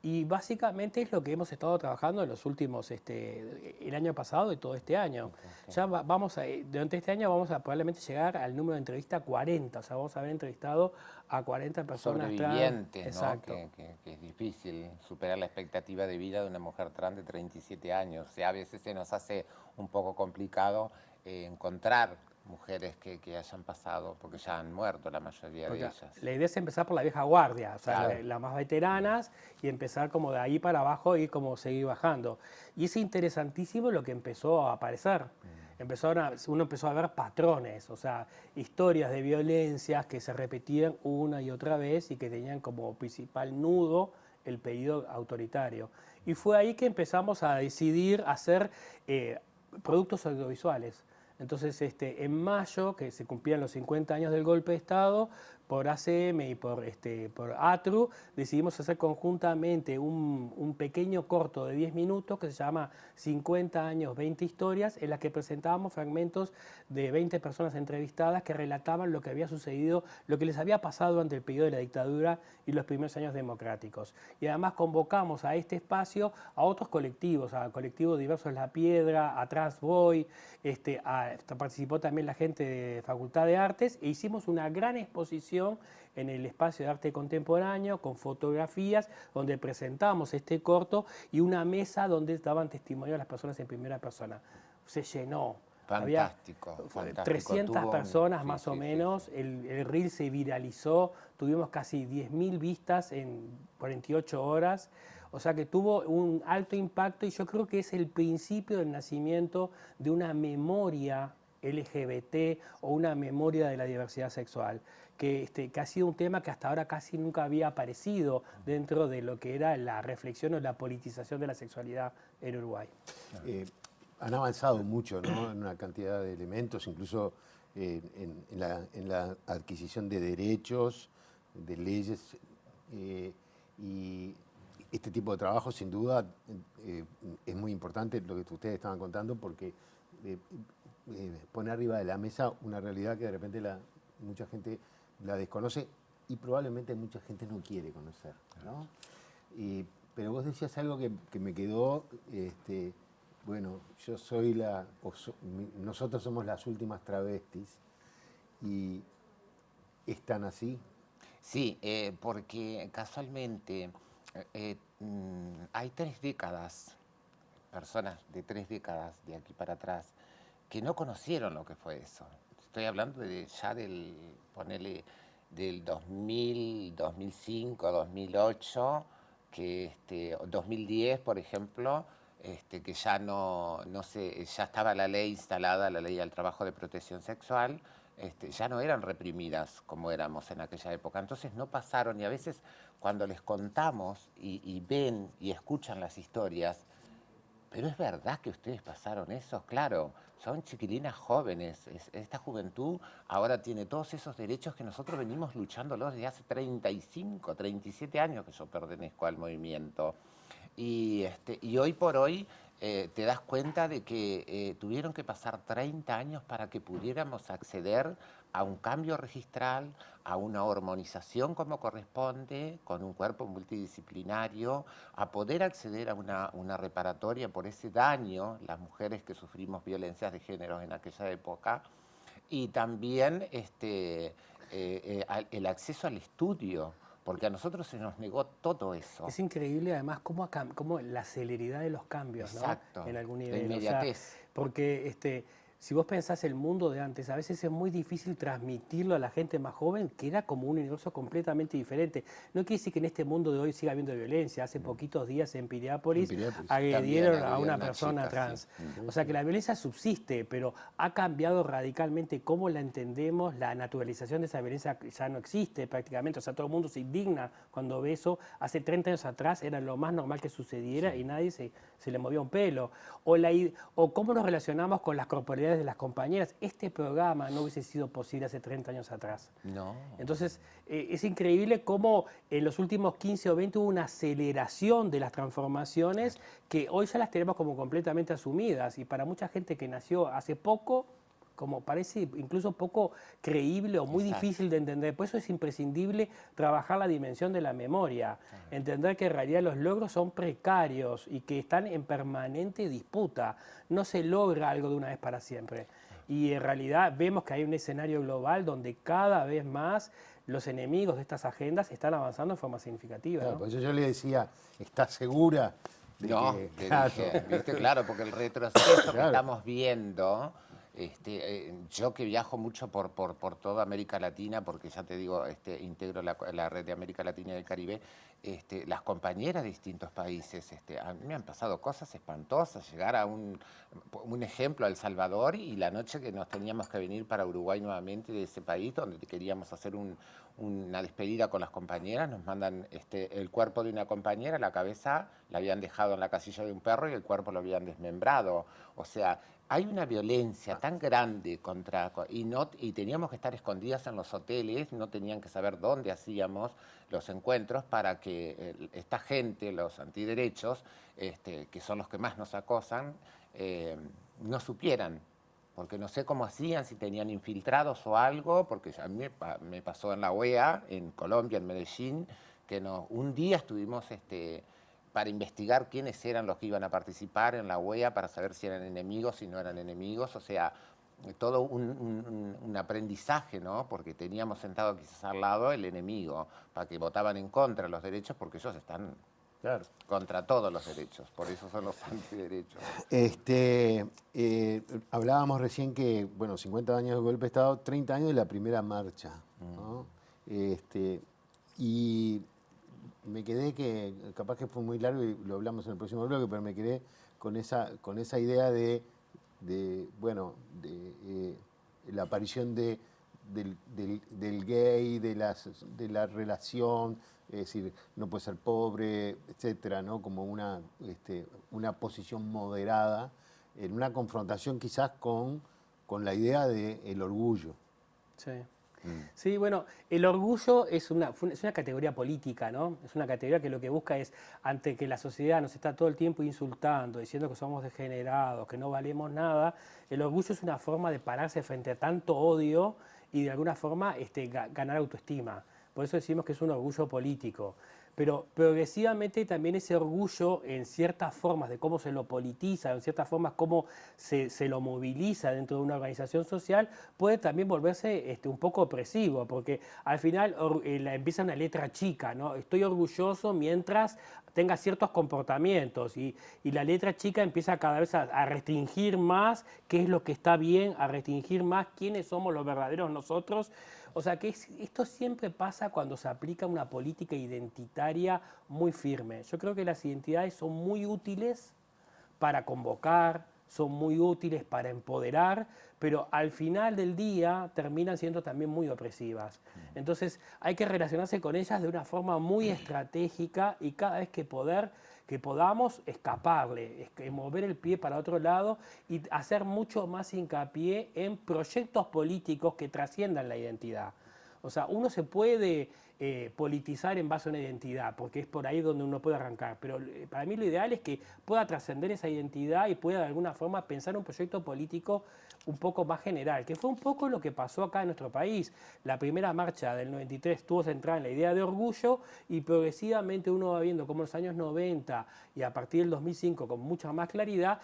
Y básicamente es lo que hemos estado trabajando en los últimos, el año pasado y todo este año. Okay. Ya durante este año vamos a probablemente llegar al número de entrevista 40, o sea, vamos a haber entrevistado a 40 personas sobrevivientes, trans. ¿no? Exacto. Que es difícil superar la expectativa de vida de una mujer trans de 37 años. O sea, a veces se nos hace un poco complicado encontrar mujeres que hayan pasado, porque ya han muerto la mayoría de ellas. La idea es empezar por la vieja guardia, o sea, claro, las más veteranas, y empezar como de ahí para abajo y como seguir bajando. Y es interesantísimo lo que empezó a aparecer. Uno empezó a ver patrones, o sea, historias de violencias que se repetían una y otra vez y que tenían como principal nudo el periodo autoritario. Y fue ahí que empezamos a decidir hacer productos audiovisuales. Entonces, en mayo, que se cumplían los 50 años del golpe de Estado, por ACM y por ATRU, decidimos hacer conjuntamente un pequeño corto de 10 minutos que se llama 50 años, 20 historias, en las que presentábamos fragmentos de 20 personas entrevistadas que relataban lo que había sucedido, lo que les había pasado durante el periodo de la dictadura y los primeros años democráticos. Y además convocamos a este espacio a otros colectivos, a colectivos diversos La Piedra, a Transboy, participó también la gente de Facultad de Artes e hicimos una gran exposición en el espacio de arte contemporáneo con fotografías donde presentamos este corto y una mesa donde daban testimonio a las personas en primera persona. Se llenó. Fantástico. Había 300 personas más o menos, el reel se viralizó, tuvimos casi 10.000 vistas en 48 horas, o sea que tuvo un alto impacto y yo creo que es el principio del nacimiento de una memoria LGBT o una memoria de la diversidad sexual, que ha sido un tema que hasta ahora casi nunca había aparecido dentro de lo que era la reflexión o la politización de la sexualidad en Uruguay. Han avanzado mucho, ¿no? En una cantidad de elementos, incluso en la adquisición de derechos, de leyes, y este tipo de trabajo sin duda es muy importante lo que ustedes estaban contando porque pone arriba de la mesa una realidad que de repente mucha gente la desconoce y probablemente mucha gente no quiere conocer, ¿no? Pero vos decías algo que me quedó, bueno, yo soy nosotros somos las últimas travestis y ¿están así? Sí, porque casualmente hay 3 décadas, personas de 3 décadas de aquí para atrás, que no conocieron lo que fue eso. Estoy hablando ponele, del 2000, 2005, 2008, que 2010, por ejemplo, que ya ya estaba la ley instalada, la ley al trabajo de protección sexual, ya no eran reprimidas como éramos en aquella época. Entonces no pasaron y a veces cuando les contamos y ven y escuchan las historias, pero es verdad que ustedes pasaron eso, claro, son chiquilinas jóvenes, esta juventud ahora tiene todos esos derechos que nosotros venimos luchándolos desde hace 35, 37 años que yo pertenezco al movimiento. Y hoy por hoy te das cuenta de que tuvieron que pasar 30 años para que pudiéramos acceder a un cambio registral, a una hormonización como corresponde, con un cuerpo multidisciplinario, a poder acceder a una reparatoria por ese daño, las mujeres que sufrimos violencias de género en aquella época, y también el acceso al estudio, porque a nosotros se nos negó todo eso. Es increíble además cómo la celeridad de los cambios, Exacto, ¿no? En algún nivel. la inmediatez. Porque si vos pensás el mundo de antes, a veces es muy difícil transmitirlo a la gente más joven, que era como un universo completamente diferente. No quiere decir que en este mundo de hoy siga habiendo violencia. Hace poquitos días en Piriápolis agredieron a una persona trans. Sí. O sea que la violencia subsiste, pero ha cambiado radicalmente cómo la entendemos. La naturalización de esa violencia ya no existe prácticamente. O sea, todo el mundo se indigna cuando ve eso. Hace 30 años atrás era lo más normal que sucediera y nadie se le movía un pelo. O cómo nos relacionamos con las corporalidades de las compañeras. Este programa no hubiese sido posible hace 30 años atrás. No. Entonces, es increíble cómo en los últimos 15 o 20 hubo una aceleración de las transformaciones que hoy ya las tenemos como completamente asumidas. Y para mucha gente que nació hace poco, como parece incluso poco creíble o muy difícil de entender. Por eso es imprescindible trabajar la dimensión de la memoria, entender que en realidad los logros son precarios y que están en permanente disputa. No se logra algo de una vez para siempre. Y en realidad vemos que hay un escenario global donde cada vez más los enemigos de estas agendas están avanzando en forma significativa. Claro, ¿no? por eso yo le decía, ¿estás segura? No, que, te claro, dije, ¿viste? Claro, porque el retroceso que Claro. estamos viendo, yo que viajo mucho por toda América Latina, porque ya te digo, integro la red de América Latina y del Caribe, las compañeras de distintos países, a mí me han pasado cosas espantosas, llegar a un ejemplo, a El Salvador, y la noche que nos teníamos que venir para Uruguay nuevamente de ese país, donde queríamos hacer una despedida con las compañeras, nos mandan el cuerpo de una compañera, la cabeza la habían dejado en la casilla de un perro y el cuerpo lo habían desmembrado. O sea, hay una violencia tan grande y teníamos que estar escondidas en los hoteles, no tenían que saber dónde hacíamos los encuentros para que esta gente, los antiderechos, que son los que más nos acosan, no supieran. Porque no sé cómo hacían, si tenían infiltrados o algo, porque a mí me pasó en la OEA, en Colombia, en Medellín, que un día estuvimos para investigar quiénes eran los que iban a participar en la OEA, para saber si eran enemigos, si no eran enemigos, o sea, todo un aprendizaje, ¿no? Porque teníamos sentado quizás al lado el enemigo, para que votaban en contra de los derechos, porque ellos están claro. contra todos los derechos, por eso son los antiderechos. Hablábamos recién que, bueno, 50 años de golpe de Estado, 30 años de la primera marcha, ¿no? Y me quedé que, capaz que fue muy largo y lo hablamos en el próximo bloque, pero me quedé con esa idea de la aparición del gay, de la relación, es decir, no puede ser pobre, etcétera, ¿no? Como una posición moderada, en una confrontación quizás con la idea del orgullo. Sí. Sí, bueno, el orgullo es una categoría política, ¿no? Es una categoría que lo que busca es, ante que la sociedad nos está todo el tiempo insultando, diciendo que somos degenerados, que no valemos nada, el orgullo es una forma de pararse frente a tanto odio y de alguna forma ganar autoestima. Por eso decimos que es un orgullo político. Pero progresivamente también ese orgullo, en ciertas formas de cómo se lo politiza, en ciertas formas cómo se lo moviliza dentro de una organización social, puede también volverse un poco opresivo, porque al final empieza una letra chica, ¿no? Estoy orgulloso mientras tenga ciertos comportamientos y la letra chica empieza cada vez a restringir más qué es lo que está bien, a restringir más quiénes somos los verdaderos nosotros. O sea que esto siempre pasa cuando se aplica una política identitaria muy firme. Yo creo que las identidades son muy útiles para convocar, son muy útiles para empoderar, pero al final del día terminan siendo también muy opresivas. Entonces hay que relacionarse con ellas de una forma muy estratégica y cada vez que podamos escaparle, mover el pie para otro lado y hacer mucho más hincapié en proyectos políticos que trasciendan la identidad. O sea, uno se puede politizar en base a una identidad, porque es por ahí donde uno puede arrancar. Pero para mí lo ideal es que pueda trascender esa identidad y pueda de alguna forma pensar un proyecto político un poco más general, que fue un poco lo que pasó acá en nuestro país. La primera marcha del 93 estuvo centrada en la idea de orgullo y progresivamente uno va viendo cómo en los años 90 y a partir del 2005 con mucha más claridad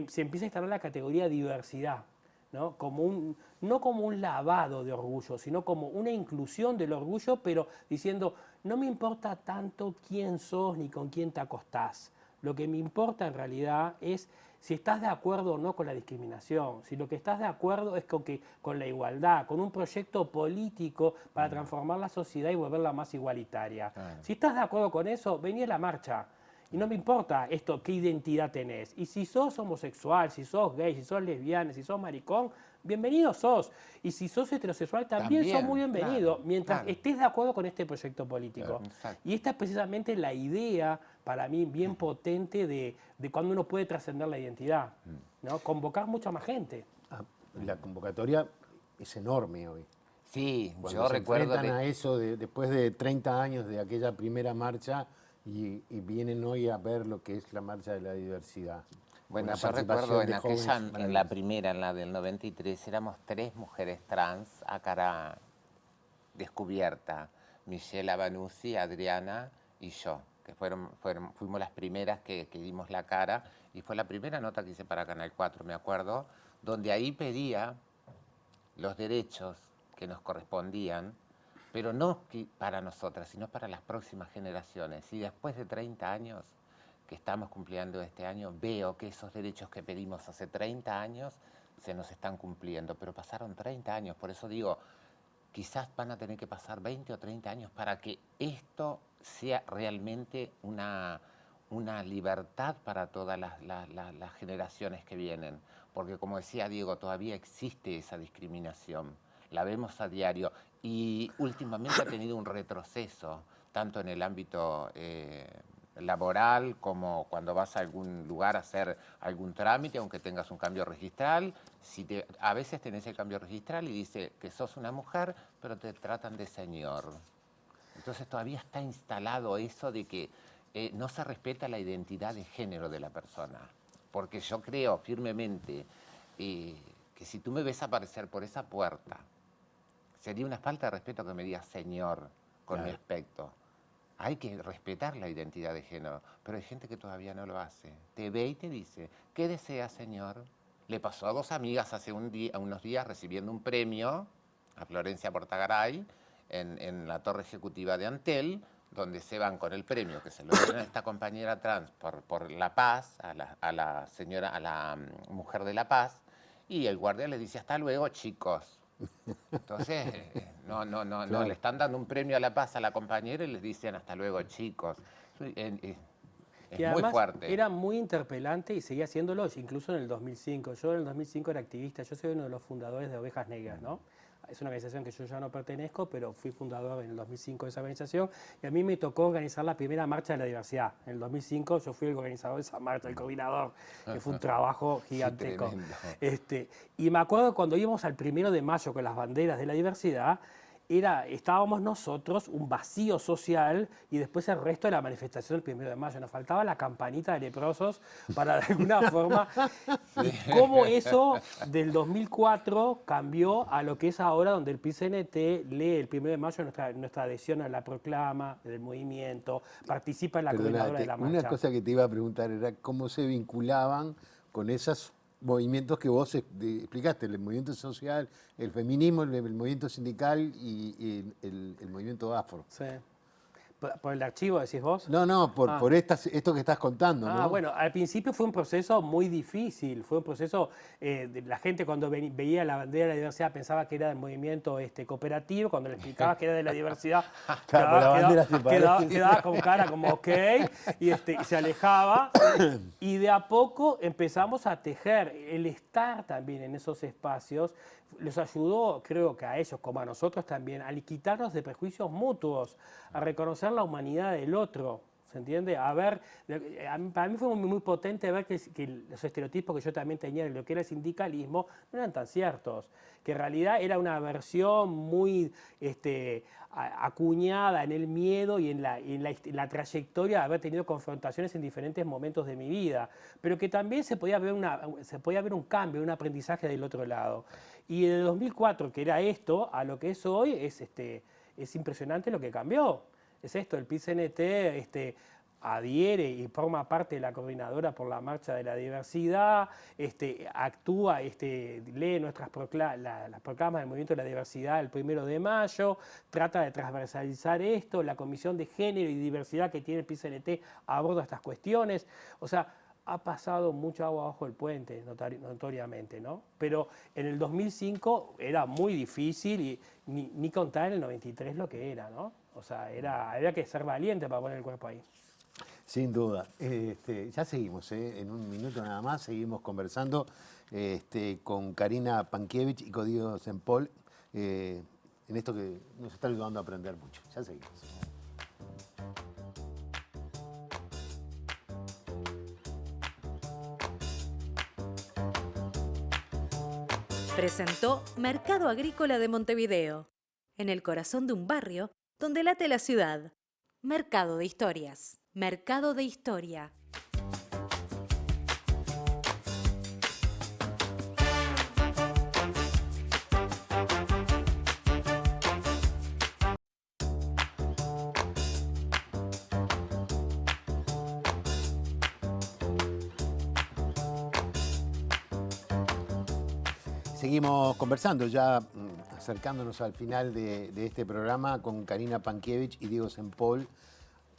se empieza a instalar la categoría diversidad. ¿No? No como un lavado de orgullo, sino como una inclusión del orgullo, pero diciendo, no me importa tanto quién sos ni con quién te acostás. Lo que me importa en realidad es si estás de acuerdo o no con la discriminación, si lo que estás de acuerdo es con la igualdad, con un proyecto político para transformar la sociedad y volverla más igualitaria. Claro. Si estás de acuerdo con eso, vení a la marcha. Y no me importa esto, qué identidad tenés. Y si sos homosexual, si sos gay, si sos lesbiana, si sos maricón, bienvenido sos. Y si sos heterosexual, también sos muy bienvenido, claro, mientras estés de acuerdo con este proyecto político. Claro, y esta es precisamente la idea, para mí, bien potente de cuando uno puede trascender la identidad, ¿no? Convocar mucha más gente. La convocatoria es enorme hoy. Sí, cuando yo se recuerdo enfrentan a eso después de 30 años de aquella primera marcha y vienen hoy a ver lo que es la marcha de la diversidad. Bueno, yo recuerdo en aquella, en la primera, en la del 93, éramos 3 mujeres trans a cara descubierta. Michelle Abanusi, Adriana y yo, que fuimos las primeras que dimos la cara, y fue la primera nota que hice para Canal 4, me acuerdo, donde ahí pedía los derechos que nos correspondían, pero no para nosotras, sino para las próximas generaciones. Y después de 30 años que estamos cumpliendo este año, veo que esos derechos que pedimos hace 30 años se nos están cumpliendo, pero pasaron 30 años, por eso digo, quizás van a tener que pasar 20 o 30 años para que esto sea realmente una libertad para todas las generaciones que vienen, porque como decía Diego, todavía existe esa discriminación, la vemos a diario y últimamente ha tenido un retroceso, tanto en el ámbito laboral como cuando vas a algún lugar a hacer algún trámite, aunque tengas un cambio registral, a veces tenés el cambio registral y dice que sos una mujer, pero te tratan de señor. Entonces todavía está instalado eso de que no se respeta la identidad de género de la persona, porque yo creo firmemente que si tú me ves aparecer por esa puerta, sería una falta de respeto que me digas señor con mi aspecto. Hay que respetar la identidad de género, pero hay gente que todavía no lo hace. Te ve y te dice, ¿qué desea, señor? Le pasó a 2 amigas hace unos días recibiendo un premio, a Florencia Portagaray, en la torre ejecutiva de Antel, donde se van con el premio que se lo dieron a esta compañera trans por La Paz, a la mujer de La Paz, y el guardia les dice, hasta luego, chicos. Entonces, no, le están dando un premio a La Paz a la compañera y les dicen hasta luego, chicos. Es muy fuerte. Era muy interpelante y seguía haciéndolo, incluso en el 2005. Yo en el 2005 era activista, yo soy uno de los fundadores de Ovejas Negras, ¿no? Es una organización que yo ya no pertenezco, pero fui fundador en el 2005 de esa organización y a mí me tocó organizar la primera marcha de la diversidad. En el 2005 yo fui el organizador de esa marcha, el coordinador, que fue un trabajo gigantesco. Sí, y me acuerdo cuando íbamos al 1 de mayo con las banderas de la diversidad, estábamos nosotros, un vacío social, y después el resto de la manifestación del 1 de mayo. Nos faltaba la campanita de leprosos para de alguna forma. Sí. Y cómo eso del 2004 cambió a lo que es ahora, donde el PCNT lee el 1 de mayo nuestra adhesión a la proclama del movimiento, participa en la coordinadora de la marcha. Una cosa que te iba a preguntar era cómo se vinculaban con esas movimientos que vos explicaste, el movimiento social, el feminismo, el movimiento sindical y el movimiento afro. Sí. ¿Por el archivo decís vos? No, por esto que estás contando, ¿no? Bueno, al principio fue un proceso muy difícil, fue un proceso, la gente cuando veía la bandera de la diversidad pensaba que era del movimiento cooperativo, cuando le explicabas que era de la diversidad, quedaba con cara como ok, y se alejaba, y de a poco empezamos a tejer. El estar también en esos espacios les ayudó, creo que a ellos como a nosotros también, a quitarnos de prejuicios mutuos, a reconocer la humanidad del otro. O ¿se entiende? Para mí fue muy potente ver que los estereotipos que yo también tenía de lo que era el sindicalismo no eran tan ciertos, que en realidad era una versión muy acuñada en el miedo y en la trayectoria de haber tenido confrontaciones en diferentes momentos de mi vida, pero que también se podía ver un cambio, un aprendizaje del otro lado. Y de 2004, que era esto, a lo que es hoy, es impresionante lo que cambió. Es esto, el PIT-CNT adhiere y forma parte de la coordinadora por la marcha de la diversidad, actúa, lee las proclamas del movimiento de la diversidad el 1 de mayo, trata de transversalizar esto, la Comisión de Género y Diversidad que tiene el PIT-CNT aborda estas cuestiones, o sea, ha pasado mucha agua bajo el puente, notoriamente, ¿no? Pero en el 2005 era muy difícil y ni contar en el 93 lo que era, ¿no? O sea, había que ser valiente para poner el cuerpo ahí. Sin duda. Ya seguimos, en un minuto nada más, seguimos conversando con Karina Pankiewicz y con Diego Sempol en esto que nos está ayudando a aprender mucho. Ya seguimos. Presentó Mercado Agrícola de Montevideo, en el corazón de un barrio donde late la ciudad. Mercado de Historias. Mercado de Historia. Seguimos conversando, ya acercándonos al final de este programa con Karina Pankiewicz y Diego Sempol.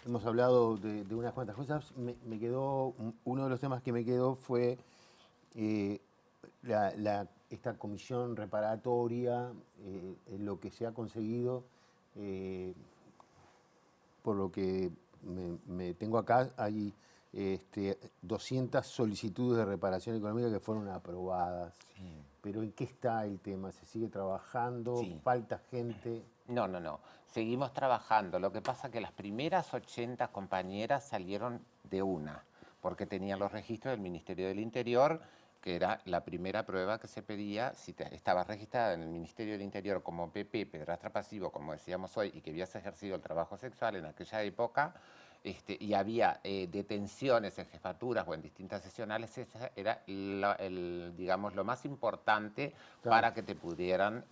Hemos hablado de unas cuantas cosas. Uno de los temas que me quedó fue esta comisión reparatoria, lo que se ha conseguido. Por lo que me tengo acá, hay 200 solicitudes de reparación económica que fueron aprobadas. Sí. Pero ¿en qué está el tema? ¿Se sigue trabajando? Sí. ¿Falta gente? No. Seguimos trabajando. Lo que pasa es que las primeras 80 compañeras salieron de una, porque tenían los registros del Ministerio del Interior, que era la primera prueba que se pedía. Si estabas registrada en el Ministerio del Interior como PP, pedrastra pasivo, como decíamos hoy, y que habías ejercido el trabajo sexual en aquella época, y había detenciones en jefaturas o en distintas sesionales, ese era digamos, lo más importante, claro, para que te pudieran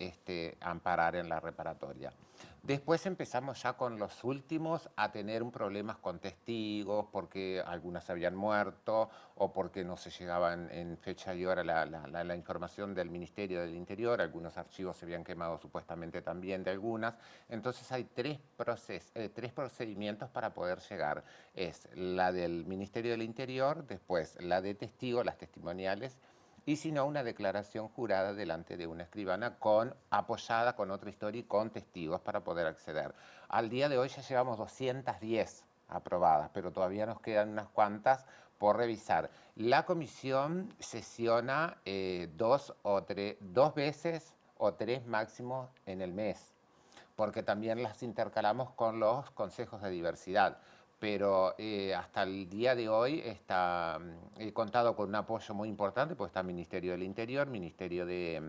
amparar en la reparatoria. Después empezamos ya con los últimos a tener problemas con testigos, porque algunas habían muerto o porque no se llegaba en fecha y hora la información del Ministerio del Interior. Algunos archivos se habían quemado supuestamente también de algunas. Entonces hay tres procedimientos para poder llegar. Es la del Ministerio del Interior, después la de testigos, las testimoniales, y si no, una declaración jurada delante de una escribana apoyada con otra historia y con testigos para poder acceder. Al día de hoy ya llevamos 210 aprobadas, pero todavía nos quedan unas cuantas por revisar. La comisión sesiona dos veces o tres máximo en el mes, porque también las intercalamos con los consejos de diversidad. Pero hasta el día de hoy he contado con un apoyo muy importante, pues está el Ministerio del Interior, Ministerio de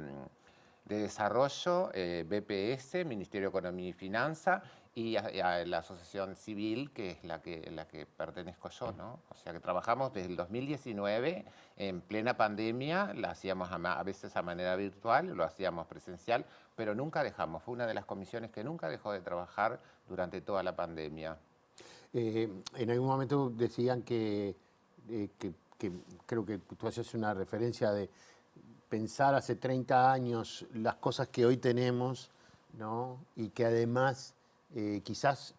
Desarrollo, BPS, Ministerio de Economía y Finanza, y a la Asociación Civil, que es la que pertenezco yo, ¿no? O sea que trabajamos desde el 2019, en plena pandemia, la hacíamos a veces a manera virtual, lo hacíamos presencial, pero nunca dejamos. Fue una de las comisiones que nunca dejó de trabajar durante toda la pandemia. En algún momento decían que creo que tú haces una referencia de pensar hace 30 años las cosas que hoy tenemos, ¿no? Y que además quizás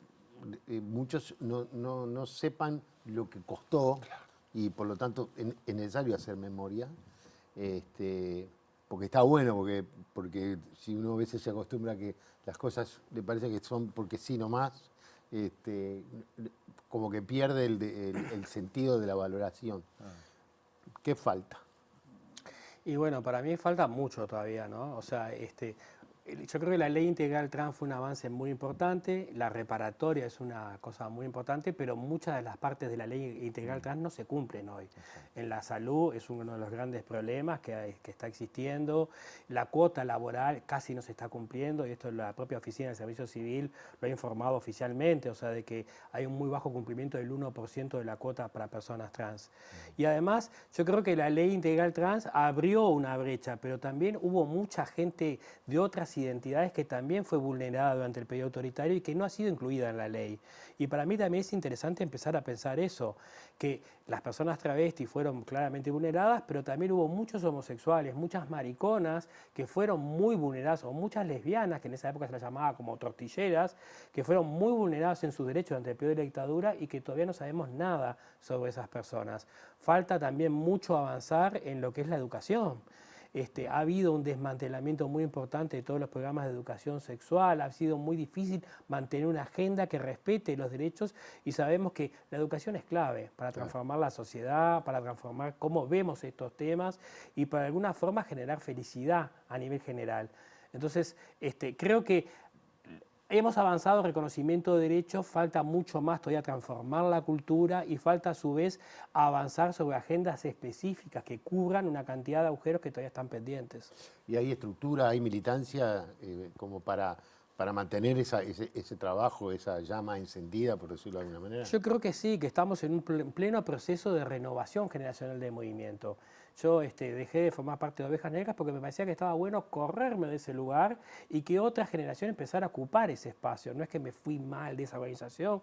muchos no sepan lo que costó, y por lo tanto es necesario hacer memoria, porque está bueno, porque si uno a veces se acostumbra a que las cosas le parece que son porque sí nomás, como que pierde el sentido de la valoración. ¿Qué falta? Y bueno, para mí falta mucho todavía, ¿no? O sea, Yo creo que la ley integral trans fue un avance muy importante, la reparatoria es una cosa muy importante, pero muchas de las partes de la ley integral trans no se cumplen hoy. En la salud es uno de los grandes problemas que está existiendo, la cuota laboral casi no se está cumpliendo, y esto la propia Oficina de Servicio Civil lo ha informado oficialmente, o sea, de que hay un muy bajo cumplimiento del 1% de la cuota para personas trans. Y además, yo creo que la ley integral trans abrió una brecha, pero también hubo mucha gente de otras identidades que también fue vulnerada durante el periodo autoritario y que no ha sido incluida en la ley. Y para mí también es interesante empezar a pensar eso, que las personas travestis fueron claramente vulneradas, pero también hubo muchos homosexuales, muchas mariconas que fueron muy vulneradas, o muchas lesbianas, que en esa época se las llamaba como tortilleras, que fueron muy vulneradas en sus derechos durante el periodo de la dictadura y que todavía no sabemos nada sobre esas personas. Falta también mucho avanzar en lo que es la educación. Ha habido un desmantelamiento muy importante de todos los programas de educación sexual, ha sido muy difícil mantener una agenda que respete los derechos y sabemos que la educación es clave para transformar la sociedad, para transformar cómo vemos estos temas y para de alguna forma generar felicidad a nivel general. Entonces, creo que hemos avanzado en reconocimiento de derechos, falta mucho más todavía transformar la cultura y falta a su vez avanzar sobre agendas específicas que cubran una cantidad de agujeros que todavía están pendientes. ¿Y hay estructura, hay militancia como para mantener ese trabajo, esa llama encendida, por decirlo de alguna manera? Yo creo que sí, que estamos en un pleno proceso de renovación generacional del movimiento. Yo dejé de formar parte de Ovejas Negras porque me parecía que estaba bueno correrme de ese lugar y que otra generación empezara a ocupar ese espacio. No es que me fui mal de esa organización,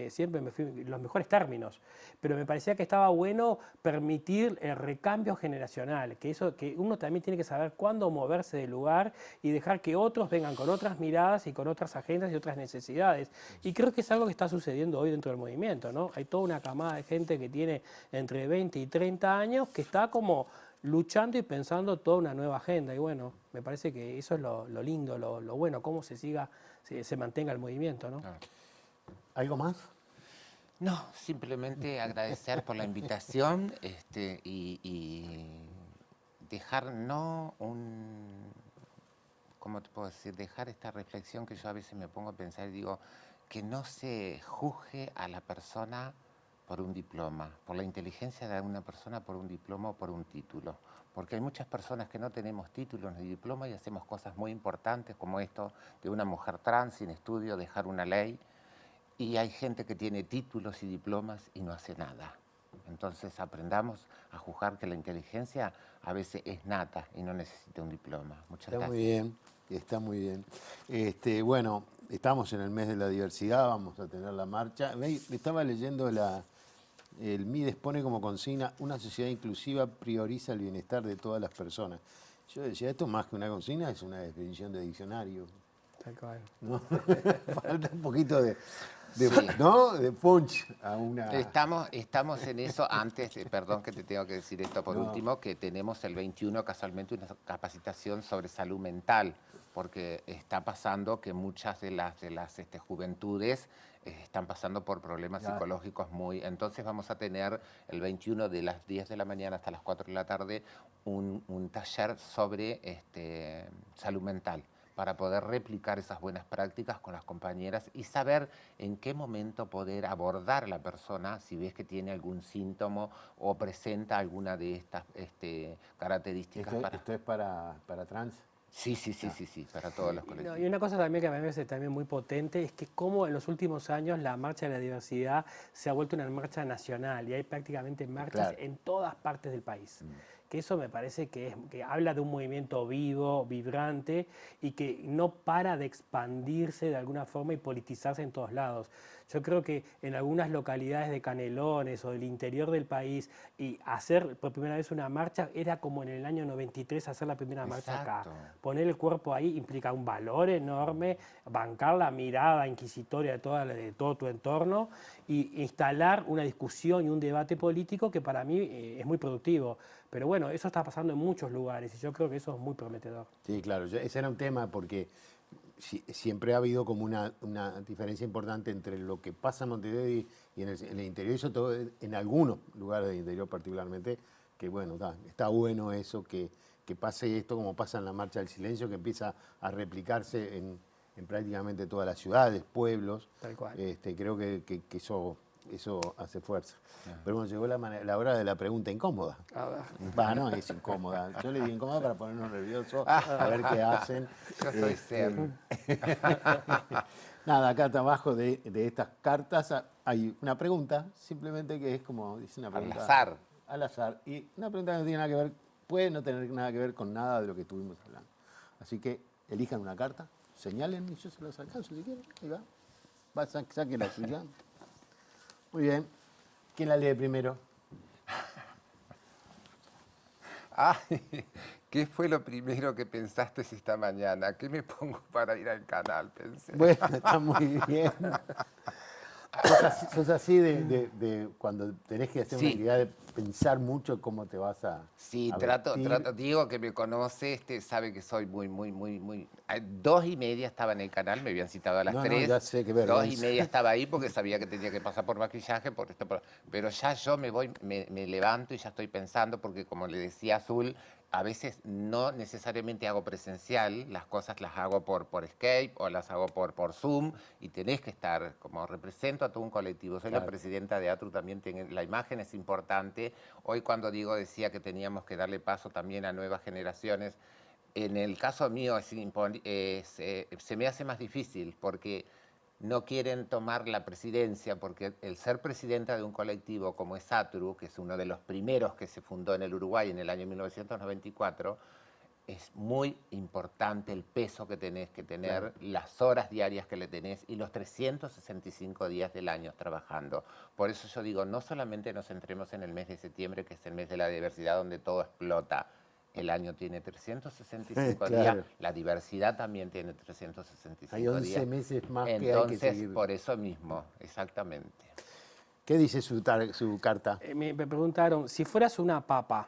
siempre me fui en los mejores términos, pero me parecía que estaba bueno permitir el recambio generacional, que uno también tiene que saber cuándo moverse del lugar y dejar que otros vengan con otras miradas y con otras agendas y otras necesidades. Y creo que es algo que está sucediendo hoy dentro del movimiento, ¿no? Hay toda una camada de gente que tiene entre 20 y 30 años que está como luchando y pensando toda una nueva agenda. Y bueno, me parece que eso es lo lindo, lo bueno, cómo se mantenga el movimiento, ¿no? ¿Algo más? No, simplemente agradecer por la invitación y dejar ¿cómo te puedo decir? Dejar esta reflexión que yo a veces me pongo a pensar y digo, que no se juzgue a la persona por un diploma, por la inteligencia de una persona por un diploma o por un título. Porque hay muchas personas que no tenemos títulos ni diploma y hacemos cosas muy importantes como esto de una mujer trans sin estudio, dejar una ley. Y hay gente que tiene títulos y diplomas y no hace nada. Entonces aprendamos a juzgar que la inteligencia a veces es nata y no necesita un diploma. Muchas gracias. Muy bien, está muy bien. Bueno, estamos en el mes de la diversidad, vamos a tener la marcha. Estaba leyendo el MIDES pone como consigna: una sociedad inclusiva prioriza el bienestar de todas las personas. Yo decía, esto más que una consigna es una definición de diccionario. Tal cual. ¿No? Falta un poquito de Sí. ¿no? De punch a una... Estamos en eso. Antes, perdón que te tengo que decir esto por último, que tenemos el 21 casualmente una capacitación sobre salud mental, porque está pasando que muchas de las juventudes están pasando por problemas psicológicos muy... Entonces vamos a tener el 21 de las 10 de la mañana hasta las 4 de la tarde un taller sobre salud mental, para poder replicar esas buenas prácticas con las compañeras y saber en qué momento poder abordar a la persona si ves que tiene algún síntoma o presenta alguna de estas características. ¿Esto es para trans? Sí, para todos los colectivos. Y una cosa también que a mí me parece también muy potente es que como en los últimos años la Marcha de la Diversidad se ha vuelto una marcha nacional y hay prácticamente marchas en todas partes del país. Que eso me parece que habla de un movimiento vivo, vibrante y que no para de expandirse de alguna forma y politizarse en todos lados. Yo creo que en algunas localidades de Canelones o del interior del país y hacer por primera vez una marcha era como en el año 93 hacer la primera marcha acá. Poner el cuerpo ahí implica un valor enorme, bancar la mirada inquisitoria de todo tu entorno y instalar una discusión y un debate político que para mí es muy productivo. Pero bueno, eso está pasando en muchos lugares y yo creo que eso es muy prometedor. Sí, claro, ese era un tema porque siempre ha habido como una diferencia importante entre lo que pasa en Montevideo y en el interior, y eso todo en algunos lugares del interior particularmente, que bueno, está bueno eso, que que pase esto como pasa en la Marcha del Silencio, que empieza a replicarse en prácticamente todas las ciudades, pueblos. Tal cual. Creo que eso hace fuerza. Pero bueno, llegó la hora de la pregunta incómoda. A ver. No es incómoda. Yo le digo incómoda para ponernos nerviosos, a ver qué hacen. Yo soy Ser. Nada, acá abajo de estas cartas hay una pregunta, simplemente que es como, dice una pregunta. Al azar. Al azar. Y una pregunta que no tiene nada que ver, puede no tener nada que ver con nada de lo que estuvimos hablando. Así que elijan una carta, señalen y yo se las alcanzo si quieren. Ahí va. Saquen la suya. Muy bien. ¿Quién la lee primero? Ay, ¿qué fue lo primero que pensaste esta mañana? ¿Qué me pongo para ir al canal? Pensé. Bueno, está muy bien. Sos así de cuando tenés que hacer una Sí. actividad de pensar mucho cómo te vas a. Sí, a trato, vestir. Diego que me conoce, sabe que soy muy. A 2:30 estaba en el canal, me habían citado a las No, 3. ya sé, qué 2:30 vergüenza. estaba ahí porque sabía que tenía que pasar por maquillaje, pero ya yo me voy, me levanto y ya estoy pensando, porque como le decía Azul, a veces no necesariamente hago presencial, las cosas las hago por Skype o las hago por Zoom, y tenés que estar, como represento a todo un colectivo, soy Claro. la presidenta de ATRU, también la imagen es importante. Hoy cuando Diego decía que teníamos que darle paso también a nuevas generaciones, en el caso mío se me hace más difícil porque no quieren tomar la presidencia, porque el ser presidenta de un colectivo como es ATRU, que es uno de los primeros que se fundó en el Uruguay en el año 1994, es muy importante el peso que tenés que tener, Claro. las horas diarias que le tenés y los 365 días del año trabajando. Por eso yo digo, no solamente nos centremos en el mes de septiembre, que es el mes de la diversidad, donde todo explota. El año tiene 365 Claro. días, la diversidad también tiene 365 Hay 11 días. meses más que hay que Entonces, seguir. por eso mismo, exactamente. ¿Qué dice su carta? Me preguntaron, si fueras una papa,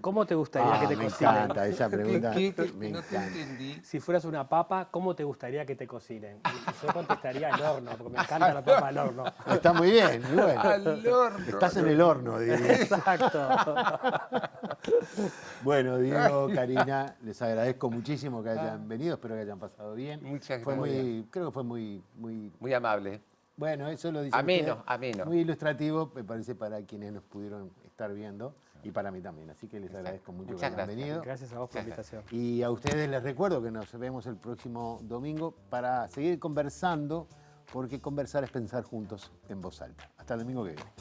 ¿cómo te gustaría que te Me cocinen? encanta esa pregunta. Me No te encanta. entendí. Si fueras una papa, ¿cómo te gustaría que te cocinen? Y yo contestaría al horno, porque me encanta la papa al horno. Está muy bien, muy bueno. Al horno. Estás en el horno, diría. Exacto. Bueno, Diego, Karina, les agradezco muchísimo que hayan venido, espero que hayan pasado bien. Muchas Fue gracias. creo que fue muy, Muy amable. bueno, eso lo dice Ameno, usted, ameno. muy ilustrativo, me parece, para quienes nos pudieron estar viendo y para mí también. Así que les agradezco mucho Muchas que hayan gracias. venido. Gracias a vos por la Muchas invitación. Y a ustedes les recuerdo que nos vemos el próximo domingo para seguir conversando, porque conversar es pensar juntos en voz alta. Hasta el domingo que viene.